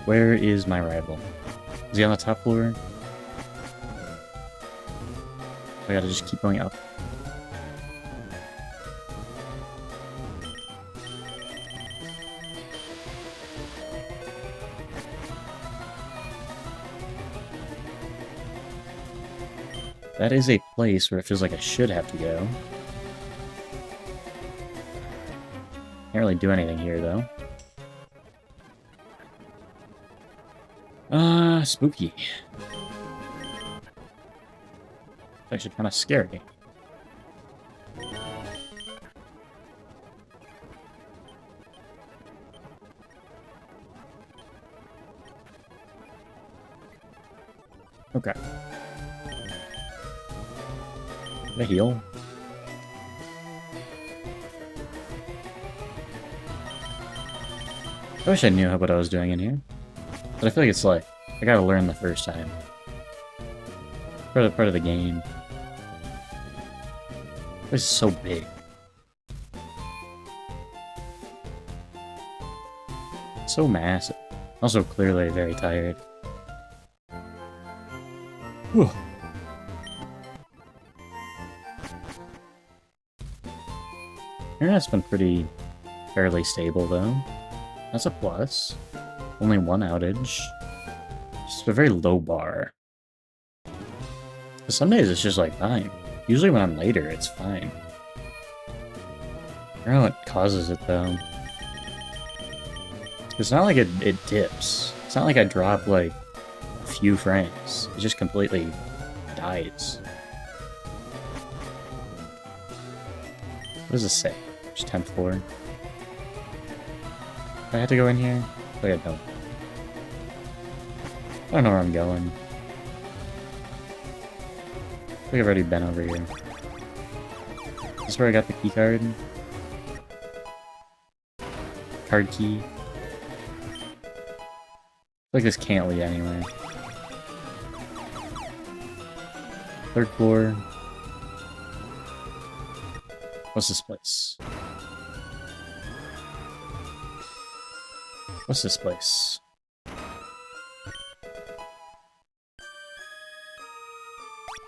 Where is my rival? Is he on the top floor? I gotta just keep going up. That is a place where it feels like I should have to go. Can't really do anything here, though. Spooky. It's actually kind of scary. Okay. The heal. I wish I knew what I was doing in here. But I feel like it's like, I gotta learn the first time. Part of the game. This is so big. So massive. Also clearly very tired. Whew. Internet's been pretty fairly stable though. That's a plus. Only one outage. Just a very low bar. But some days it's just like fine. Usually when I'm later, it's fine. I don't know what causes it though. It's not like it dips. It's not like I drop like a few frames. It just completely dies. What does this say? Just 10th floor. Do I have to go in here? Oh, I don't. I don't know where I'm going. I think I've already been over here. Is this where I got the key card? Card key. I feel like this can't lead anywhere. 3rd floor. What's this place? What's this place?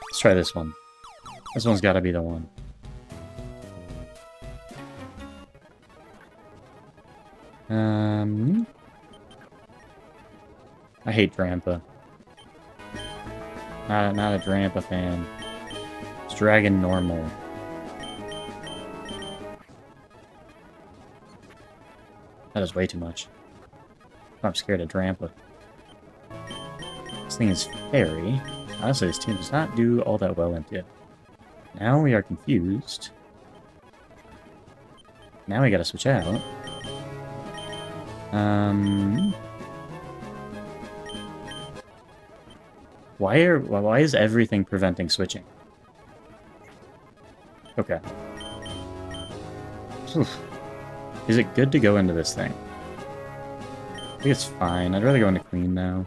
Let's try this one. This one's gotta be the one. I hate Drampa. Not a Drampa fan. It's Dragon Normal. That is way too much. I'm scared of Drampa. This thing is fairy. Honestly, this team does not do all that well into it. Now we are confused. Now we gotta switch out. Why is everything preventing switching? Okay. Oof. Is it good to go into this thing? I think it's fine. I'd rather go into Queen now.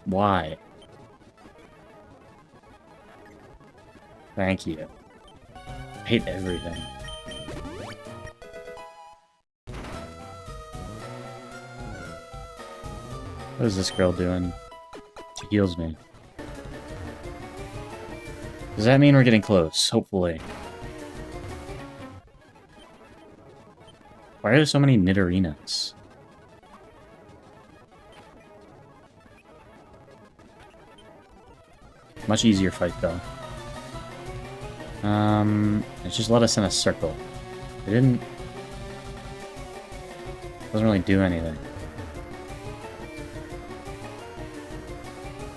Why? Thank you. I hate everything. What is this girl doing? She heals me. Does that mean we're getting close? Hopefully. Why are there so many Nidorinas? Much easier fight though. It just let us in a circle. It doesn't really do anything.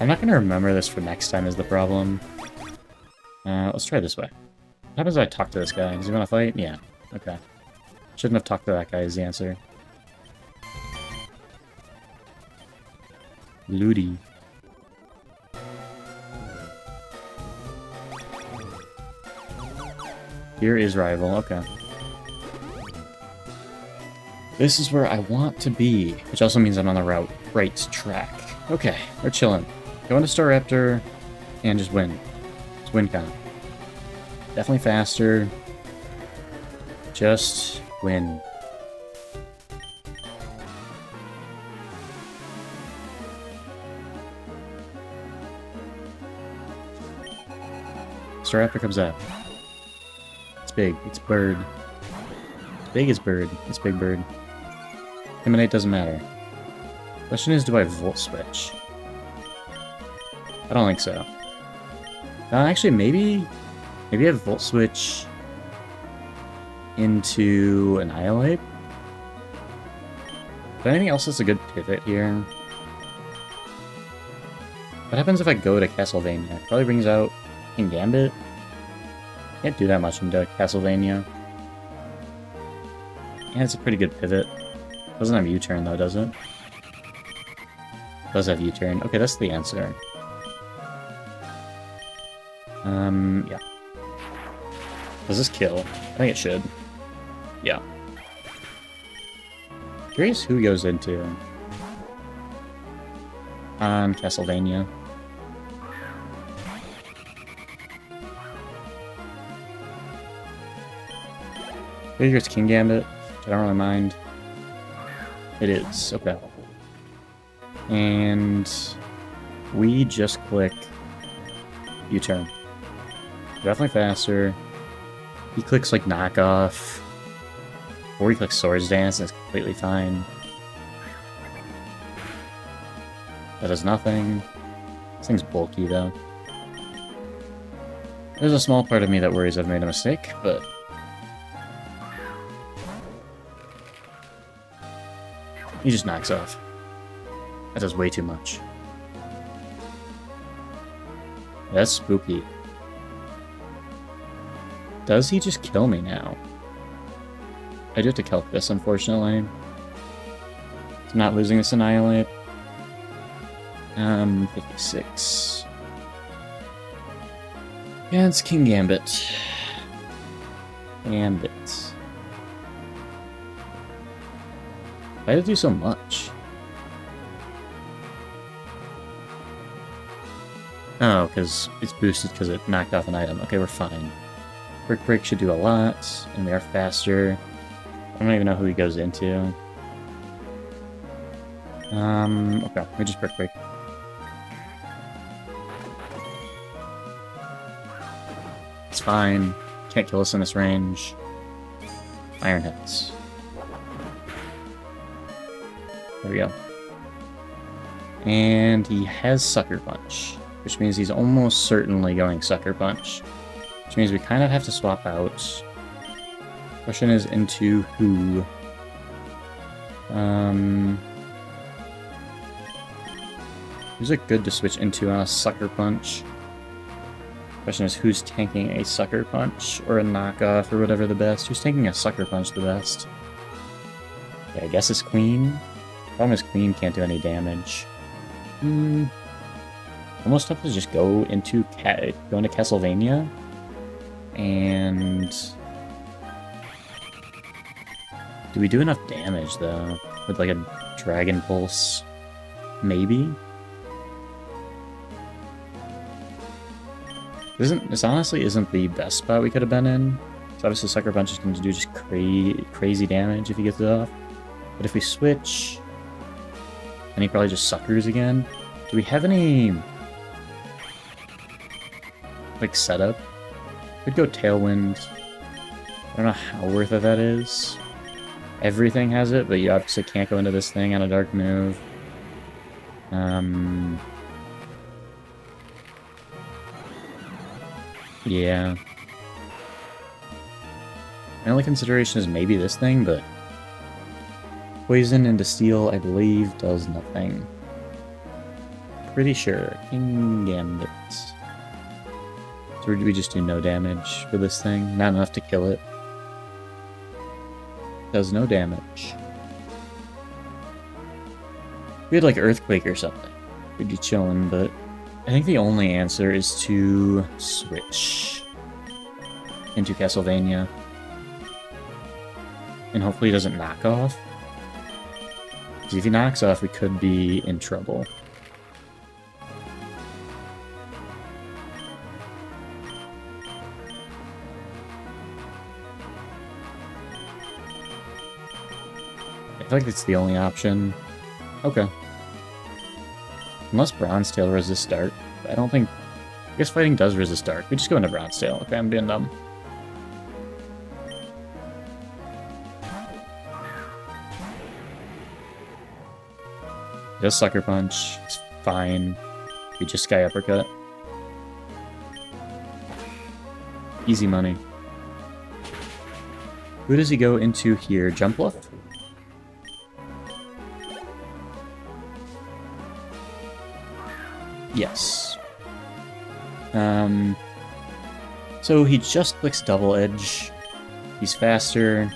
I'm not gonna remember this for next time is the problem. Let's try this way. What happens if I talk to this guy? Does he want to fight? Yeah. Okay. Shouldn't have talked to that guy is the answer. Ludi. Here is rival, okay. This is where I want to be, which also means I'm on the right track. Okay, we're chilling. Go into Staraptor and just win. Just win count. Definitely faster. Just win. Staraptor comes up. It's big. It's bird. It's big as bird. It's big bird. Intimidate doesn't matter. Question is, do I Volt Switch? I don't think so. Actually, maybe I have Volt Switch into Annihilate. Is there anything else that's a good pivot here? What happens if I go to Castlevania? It probably brings out King Gambit. Can't do that much into Castlevania. Yeah, it's a pretty good pivot. Doesn't have U-turn though, does it? Does have U-turn. Okay, that's the answer. Yeah. Does this kill? I think it should. Yeah. Curious who goes into on Castlevania. Maybe it's King Gambit, which I don't really mind. It is, okay. And we just click U-turn. Definitely faster. He clicks like knockoff. Or he clicks Swords Dance and it's completely fine. That does nothing. This thing's bulky though. There's a small part of me that worries I've made a mistake, but he just knocks off. That does way too much. That's spooky. Does he just kill me now? I do have to kelp this, unfortunately. I'm not losing this Annihilate. 56. Yeah, it's King Gambit. Gambit. Why did it do so much? Oh, because it's boosted because it knocked off an item. Okay, we're fine. Brick Break should do a lot, and we are faster. I don't even know who he goes into. Okay, we just Brick Break. It's fine. Can't kill us in this range. Iron hits. There we go. And he has Sucker Punch, which means he's almost certainly going Sucker Punch. Which means we kind of have to swap out. Question is into who? Who's it good to switch into on a Sucker Punch? Question is who's tanking a Sucker Punch or a knockoff or whatever the best? Who's tanking a Sucker Punch the best? Yeah, I guess it's Queen. Problem is Queen can't do any damage. Almost tough to just go into Castlevania. And do we do enough damage though? With like a Dragon Pulse? Maybe? This honestly isn't the best spot we could have been in. So obviously Sucker Punch is going to do just crazy damage if he gets it off. But if we switch, then he probably just suckers again. Do we have any like setup? We'd go Tailwind. I don't know how worth it that is. Everything has it, but you obviously can't go into this thing on a dark move. Yeah. My only consideration is maybe this thing, but Poison into Steel, I believe, does nothing. Pretty sure. King Gambit. So we just do no damage for this thing. Not enough to kill it. Does no damage. We had like Earthquake or something. We'd be chilling, but I think the only answer is to switch into Castlevania. And hopefully he doesn't knock off. Because if he knocks off, we could be in trouble. I feel like that's the only option. Okay. Unless Bronze Tail resists Dark. I don't think... I guess Fighting does resist Dark. We just go into Bronze Tail. Okay, I'm being dumb. Just Sucker Punch. It's fine. We just Sky Uppercut. Easy money. Who does he go into here? Jump Bluff? Yes. So he just clicks Double Edge. He's faster.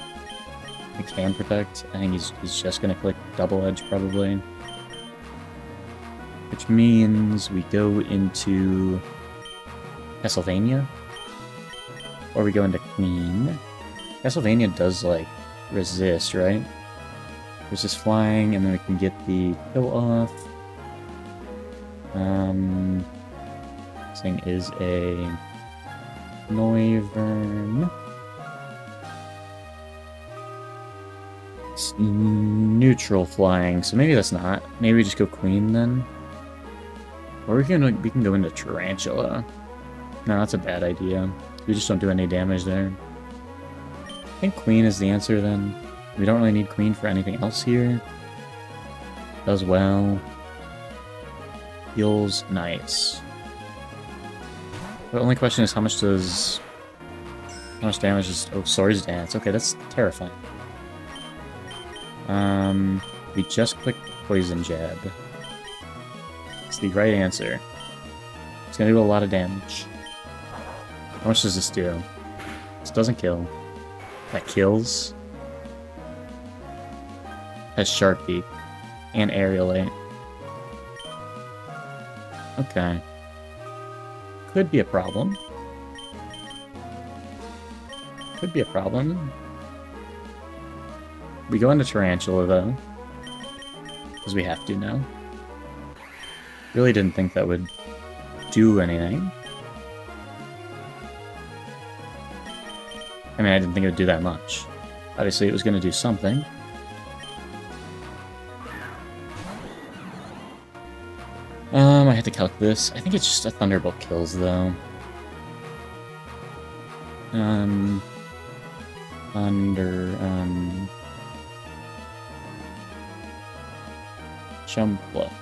He can protect. I think he's just gonna click Double Edge probably. Which means we go into Castlevania. Or we go into Queen. Castlevania does, like, resist, right? Resist flying, and then we can get the kill off. This thing is a Noivern. It's neutral flying, so maybe that's not. Maybe we just go Queen then. Or we can go into Tarantula. No, that's a bad idea. We just don't do any damage there. I think Queen is the answer then. We don't really need Queen for anything else here. Does well. Heals nice. The only question is how much damage is... Oh, Swords Dance. Okay, that's terrifying. We just click Poison Jab. It's the right answer. It's gonna do a lot of damage. How much does this do? This doesn't kill. That kills. Has Sharp Beak. And Aerial 8. Okay. Could be a problem. Could be a problem. We go into Tarantula, though. Because we have to now. Really didn't think that would do anything. I mean, I didn't think it would do that much. Obviously, it was going to do something. I had to calc this. I think it's just a Thunderbolt kills, though. Jump Bluff.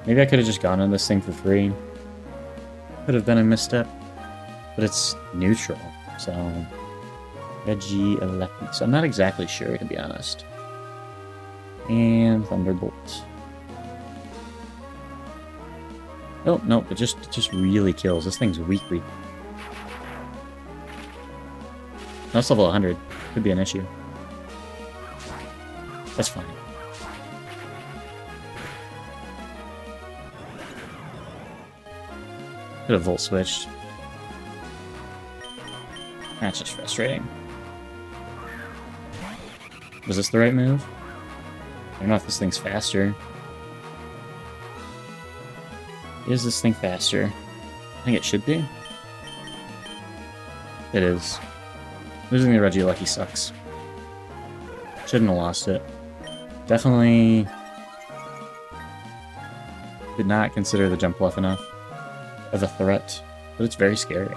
Maybe I could have just gone on this thing for free. Could have been a misstep. But it's neutral, so... Reggie Aleppi. So I'm not exactly sure, to be honest. And Thunderbolt. Oh, no, it just really kills. This thing's weak. That's level 100. Could be an issue. That's fine. Could have Volt switched. That's just frustrating. Was this the right move? I don't know if this thing's faster. Is this thing faster? I think it should be. It is. Losing the Regieleki sucks. Shouldn't have lost it. Definitely did not consider the Jump Bluff enough of a threat, but it's very scary.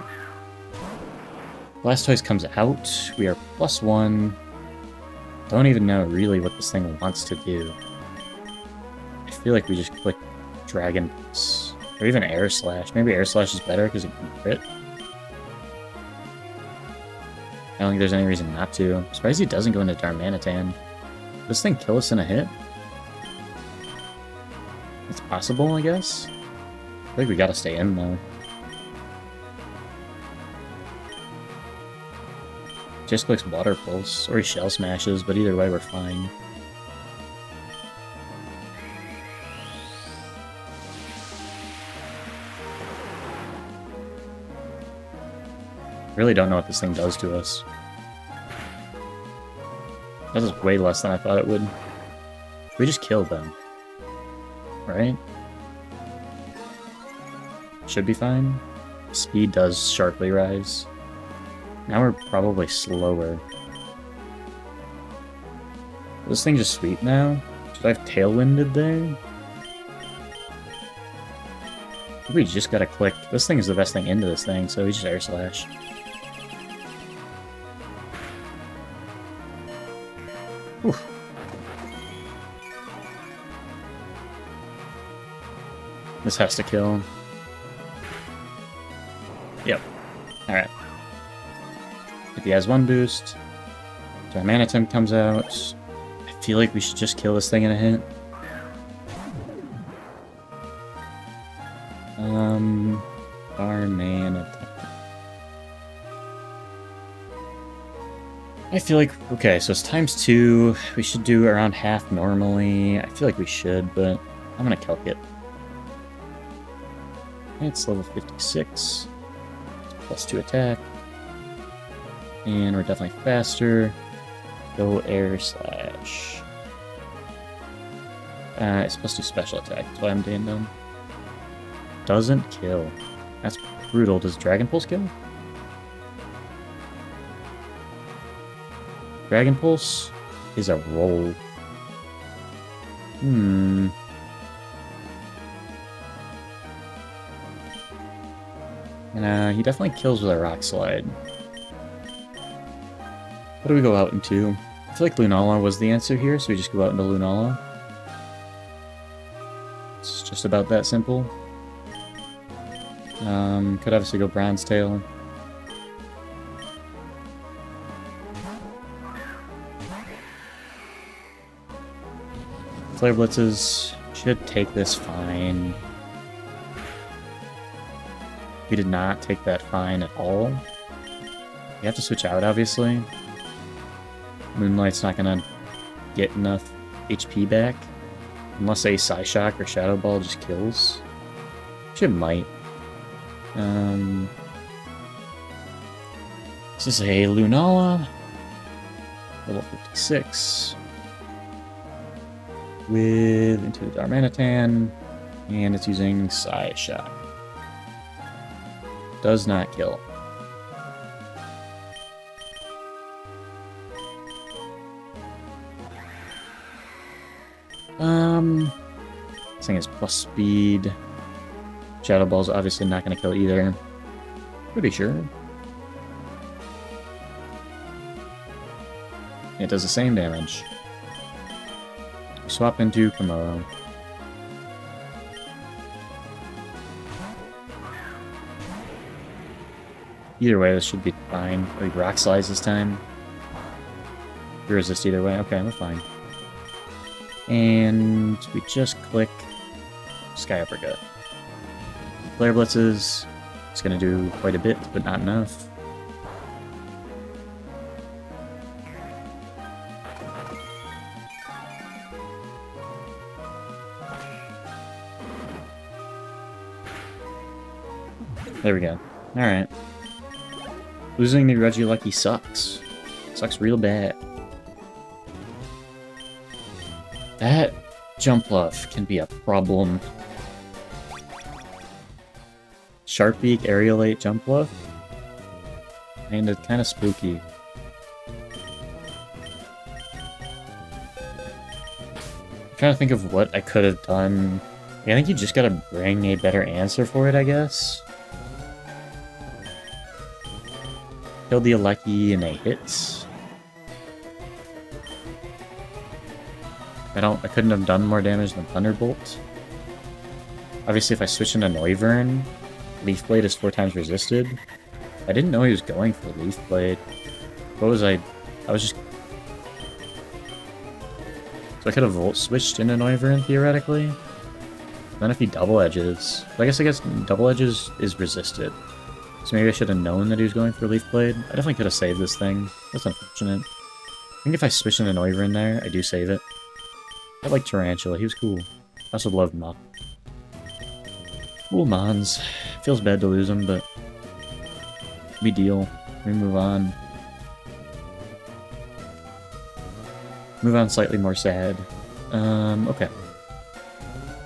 Blastoise comes out. We are +1. Don't even know really what this thing wants to do. I feel like we just click Dragon Pulse. Or even Air Slash. Maybe Air Slash is better because it can crit. I don't think there's any reason not to. I'm surprised he doesn't go into Darmanitan. This thing kill us in a hit? It's possible, I guess. I feel like we gotta stay in, though. Just clicks Water Pulse, or he Shell Smashes, but either way we're fine. Really don't know what this thing does to us. That is way less than I thought it would. We just kill them. Right? Should be fine. Speed does sharply rise. Now we're probably slower. Is this thing just sweet now? Should I have Tailwinded there? We just gotta click. This thing is the best thing into this thing, so we just Air Slash. Oof. This has to kill. Yep. Alright. If he has one boost, so our mana temp comes out. I feel like we should just kill this thing in a hit. Our mana temp. I feel like, okay, so it's ×2. We should do around half normally. I feel like we should, but I'm gonna calc it. It's level 56. +2 attack. And we're definitely faster. Go air slash. It's +2 special attack. That's why I'm doing them. Doesn't kill. That's brutal. Does Dragon Pulse kill? Dragon Pulse is a roll. And he definitely kills with a Rock Slide. What do we go out into? I feel like Lunala was the answer here, so we just go out into Lunala. It's just about that simple. Could obviously go Bronze Tail. Flare Blitzes should take this fine. We did not take that fine at all. You have to switch out, obviously. Moonlight's not gonna get enough HP back. Unless a Psyshock or Shadow Ball just kills. Which it might. This is a Lunala. Level 56. With into the Darmanitan. And it's using Psyshock. Does not kill. This thing is plus speed. Shadow Ball's obviously not going to kill either. Pretty sure. It does the same damage. Swap into Komodo. Either way, this should be fine. Like Rock Slides this time. We resist either way. Okay, we're fine. And we just click Sky Uppercut. Flare Blitzes. It's going to do quite a bit, but not enough. There we go. Alright. Losing the Regieleki sucks. Sucks real bad. That jump bluff can be a problem. Sharpbeak Aerialate jump bluff? And it's kind of spooky. I'm trying to think of what I could have done. I think you just gotta bring a better answer for it, I guess. Killed the Aleki and they hit. I couldn't have done more damage than Thunderbolt. Obviously, if I switch into Noivern, Leaf Blade is 4 times resisted. I didn't know he was going for Leaf Blade. What was I was just... So I could have Volt switched into Noivern, theoretically. Then if he double edges... I guess double edges is resisted. So maybe I should have known that he was going for Leaf Blade. I definitely could have saved this thing. That's unfortunate. I think if I switch into Noivern there, I do save it. I like Tarantula, he was cool. I also loved Mop. Cool Mons. Feels bad to lose him, but... we deal. We move on. Move on slightly more sad. Okay.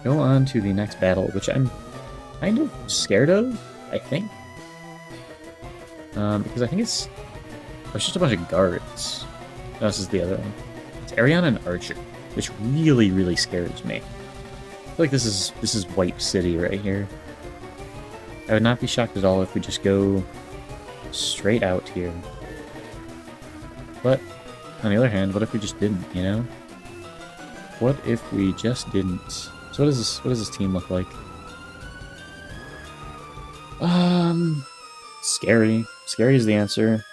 Go on to the next battle, which I'm kind of scared of, I think. Because I think it's just a bunch of guards. No, this is the other one. It's Ariana and Archer, which really, really scares me. I feel like this is White City right here. I would not be shocked at all if we just go straight out here. But on the other hand, what if we just didn't, you know? What if we just didn't? So what does this team look like? Scary. Scary is the answer.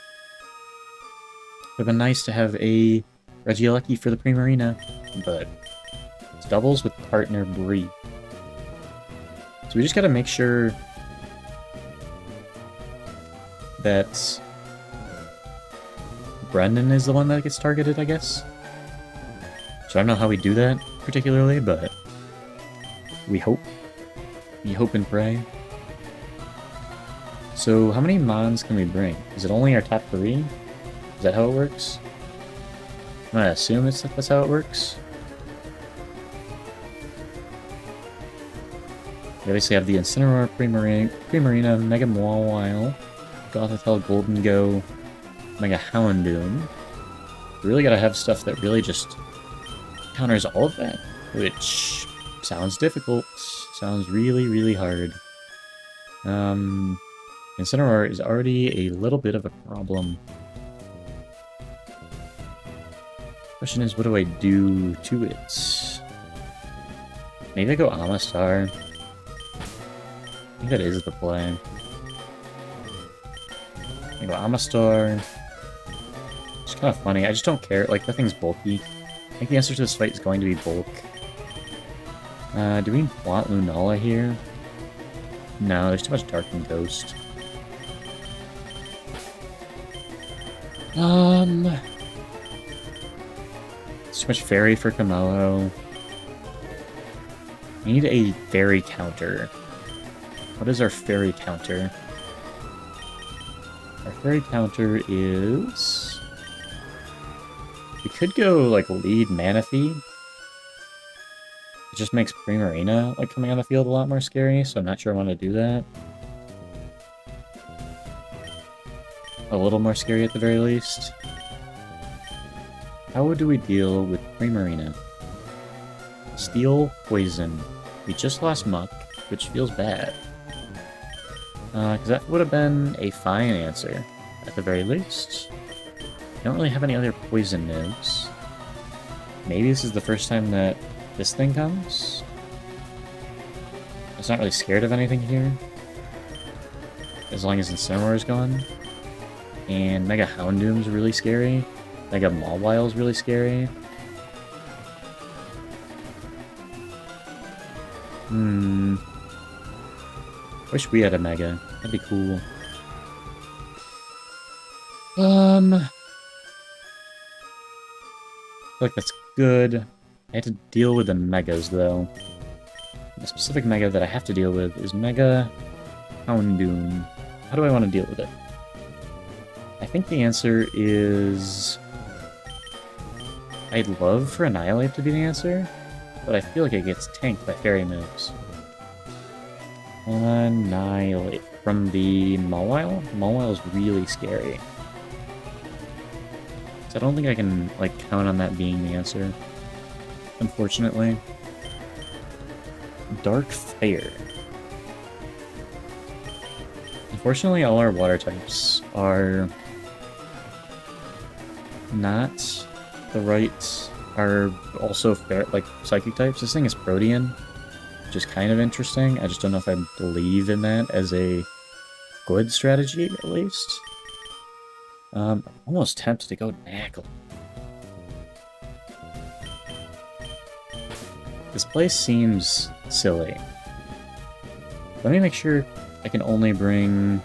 Would have been nice to have a Regieleki for the Primarina, but it's doubles with partner Bree. So we just gotta make sure that Brendan is the one that gets targeted, I guess. So I don't know how we do that particularly, but we hope. We hope and pray. So how many Mons can we bring? Is it only our top 3? Is that how it works? I'm gonna assume that's how it works. We obviously have the Incineroar, Primarina, Mega Mawile, Gothitelle, Golden Go, Mega Houndoom. We really gotta have stuff that really just counters all of that, which sounds difficult. Sounds really, really hard. Incineroar is already a little bit of a problem. Question is, what do I do to it? Maybe I go Amistar. I think that is the play. I go Amistar. It's kind of funny. I just don't care. Like, that thing's bulky. I think the answer to this fight is going to be bulk. Do we want Lunala here? No, there's too much Dark and Ghost. Too much Fairy for Komodo. We need a Fairy counter. What is our Fairy counter? Our Fairy counter is... We could go, like, lead Manaphy. It just makes Primarina, like, coming on the field a lot more scary, so I'm not sure I want to do that. A little more scary at the very least. How do we deal with Primarina? Steel, Poison. We just lost Muck, which feels bad. Because that would have been a fine answer, at the very least. I don't really have any other Poison moves. Maybe this is the first time that this thing comes? I was not really scared of anything here. As long as Incineroar is gone. And Mega Houndoom's really scary. Mega Mawile's really scary. Wish we had a Mega. That'd be cool. I feel like that's good. I had to deal with the Megas, though. The specific Mega that I have to deal with is Mega Houndoom. How do I want to deal with it? I think the answer is... I'd love for Annihilate to be the answer, but I feel like it gets tanked by Fairy moves. Annihilate. From the Mawile? Mawile's really scary. So I don't think I can, like, count on that being the answer. Unfortunately. Dark Fire. Unfortunately, all our water types are not the right, are also fair, like, psychic types. This thing is Protean, which is kind of interesting. I just don't know if I believe in that as a good strategy, at least. I'm almost tempted to go Knackle. This place seems silly. Let me make sure I can only bring...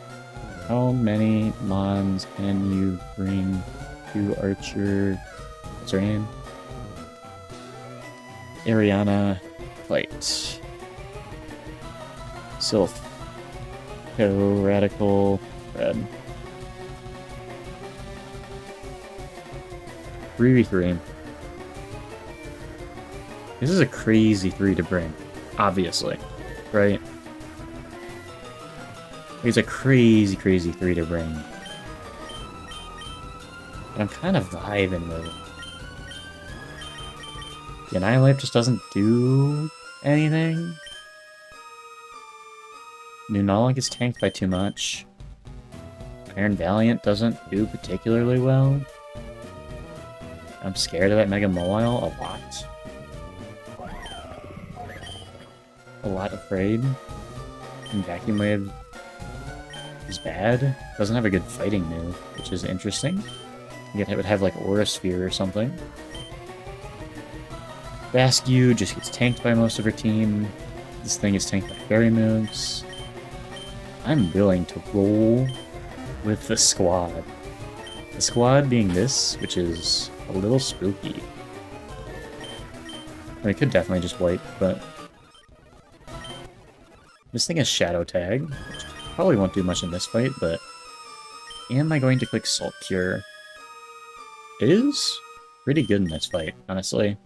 How many Mons can you bring to Archer... What's her name? Ariana Fight. Sylph. Radical Red. 3v3. This is a crazy 3 to bring, obviously, right? It's a crazy, crazy 3 to bring. And I'm kind of vibing with it. The Annihilate just doesn't do anything. Lunala gets tanked by too much. Iron Valiant doesn't do particularly well. I'm scared of that Mega Mawile a lot. A lot afraid. And Vacuum Wave is bad. Doesn't have a good fighting move, which is interesting. It would have like Aura Sphere or something. Basque just gets tanked by most of her team. This thing is tanked by fairy moves. I'm willing to roll with the squad. The squad being this, which is a little spooky. I could definitely just wipe, but this thing has Shadow Tag, which probably won't do much in this fight, but am I going to click Salt Cure? It is pretty good in this fight, honestly.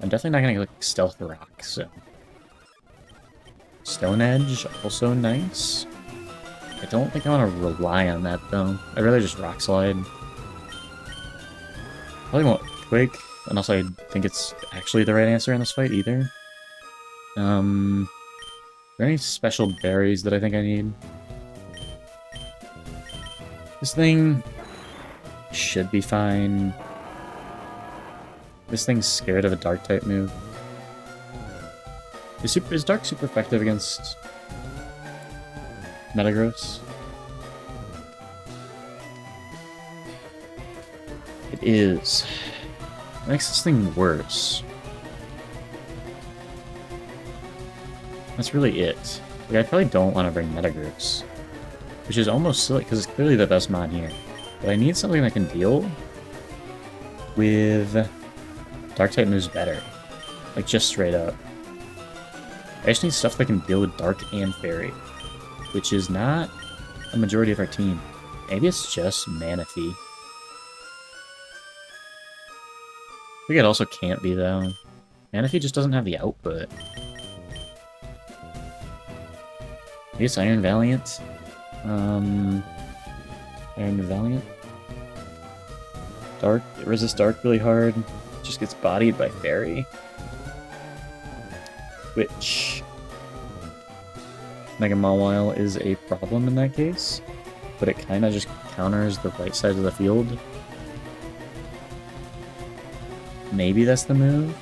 I'm definitely not going to click Stealth Rock, so... Stone Edge, also nice. I don't think I want to rely on that, though. I'd rather just Rock Slide. Probably won't Quake, unless I think it's actually the right answer in this fight, either. Are there any special berries that I think I need? This thing should be fine. This thing's scared of a Dark-type move. Is Dark super effective against Metagross? It is. It makes this thing worse. That's really it. Like, I probably don't want to bring Metagross, which is almost silly because it's clearly the best mod here. But I need something that can deal with Dark-type moves better. Like, just straight up. I just need stuff that can deal with Dark and Fairy, which is not a majority of our team. Maybe it's just Manaphy. I think it also can't be, though. Manaphy just doesn't have the output. Maybe it's Iron Valiant? Iron Valiant? Dark, it resists Dark really hard. Just gets bodied by Fairy. Which... Mega Mawile is a problem in that case, but it kind of just counters the right side of the field. Maybe that's the move?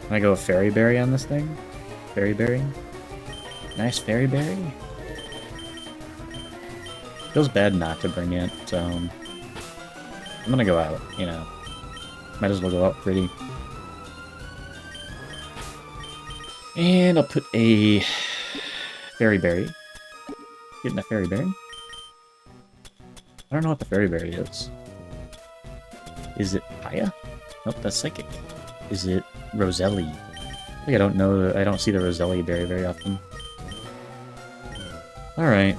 Can I go Fairy Berry on this thing? Fairy Berry? Nice Fairy Berry? Feels bad not to bring it, so... I'm gonna go out, you know. Might as well go out pretty. And I'll put a Fairy Berry. Getting a Fairy Berry? I don't know what the Fairy Berry is. Is it Paya? Nope, that's Psychic. Is it Roselli? I think I don't know, I don't see the Roselli berry very often. Alright.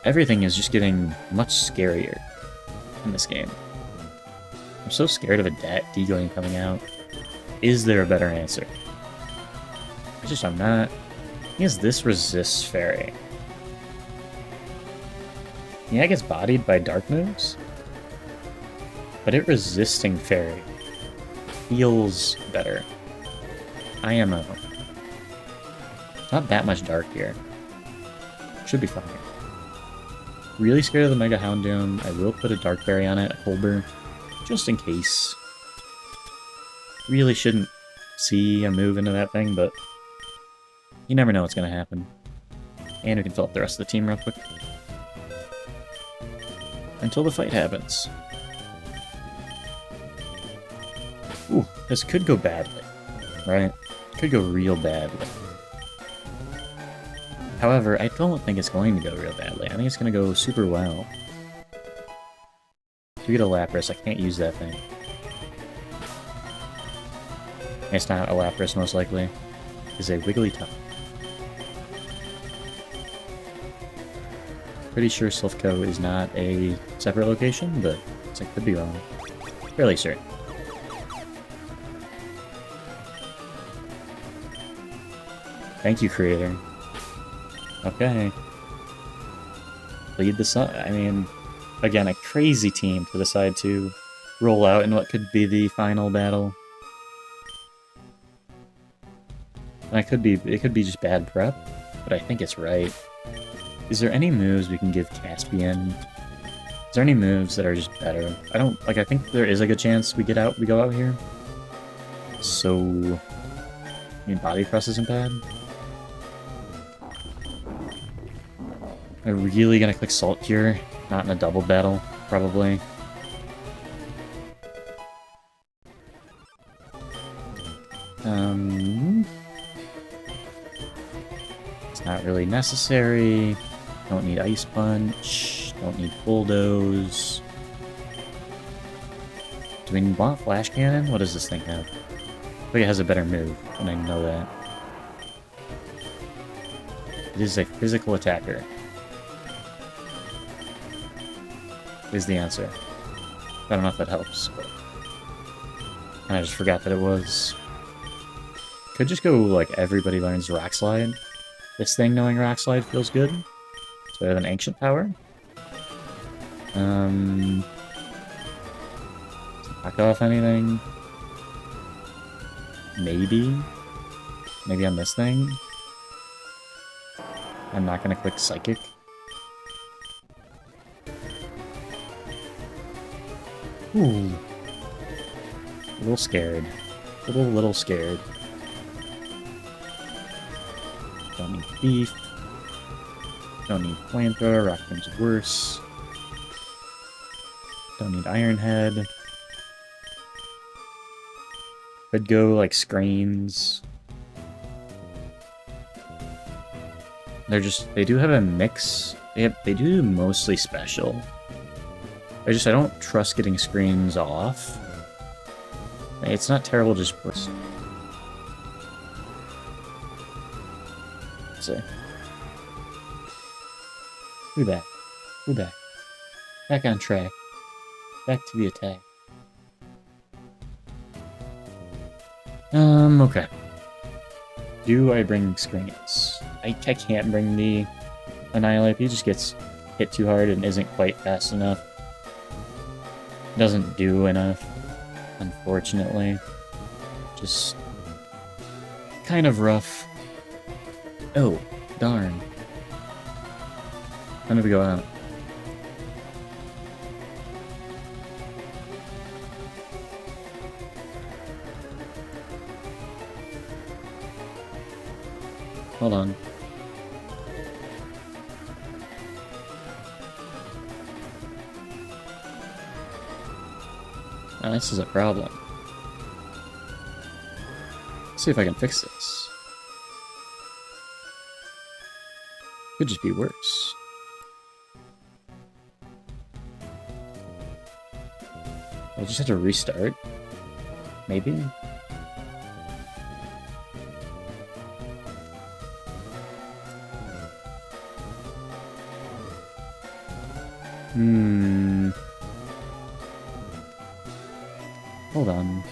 Everything is just getting much scarier in this game. I'm so scared of a D-Going coming out. Is there a better answer? I'm not. Is this resists Fairy? Yeah, it gets bodied by Dark moves. But it resisting Fairy feels better. IMO. Not that much Dark here. Should be fine. Really scared of the Mega Houndoom. I will put a Dark Berry on it, a Colbur, just in case. Really shouldn't see a move into that thing, but you never know what's going to happen. And we can fill up the rest of the team real quick. Until the fight happens. Ooh, this could go badly. Right? Could go real badly. However, I don't think it's going to go real badly. I think it's going to go super well. If we get a Lapras, I can't use that thing. It's not a Lapras, most likely. It's a Wigglytuff. Pretty sure Silphco is not a separate location, but I could be wrong. Fairly certain. Thank you, creator. Okay. Lead the sun. I mean, again, a crazy team to decide to roll out in what could be the final battle. And it could be just bad prep, but I think it's right. Is there any moves we can give Caspian? Is there any moves that are just better? I think there is a good chance we go out here. So, I mean, Body Press isn't bad. Am I really gonna click Salt Cure? Not in a double battle, probably. It's not really necessary. Don't need Ice Punch. Don't need Bulldoze. Do we want Flash Cannon? What does this thing have? I think it has a better move, and I know that. It is a physical attacker. Is the answer. I don't know if that helps, but... And I just forgot that it was. Could just go, like, everybody learns Rock Slide. This thing knowing Rock Slide feels good. It's better than Ancient Power. Knock off anything? Maybe? Maybe on this thing? I'm not gonna click Psychic. Ooh. A little scared. Little scared. Don't need Beef. Don't need Flamethrower. Rock Thing's worse. Don't need Iron Head. Could go like Screens. They do have a mix. They do mostly special. I don't trust getting Screens off. It's not terrible, just burst. Let's see. We're back. We're back. Back on track. Back to the attack. Okay. Do I bring Screens? I can't bring the Annihilate. He just gets hit too hard and isn't quite fast enough. Doesn't do enough, unfortunately. Just kind of rough. Oh, darn. When did we go out? Hold on. Now this is a problem. Let's see if I can fix this. Could just be worse. I'll just have to restart. Maybe? Hold on.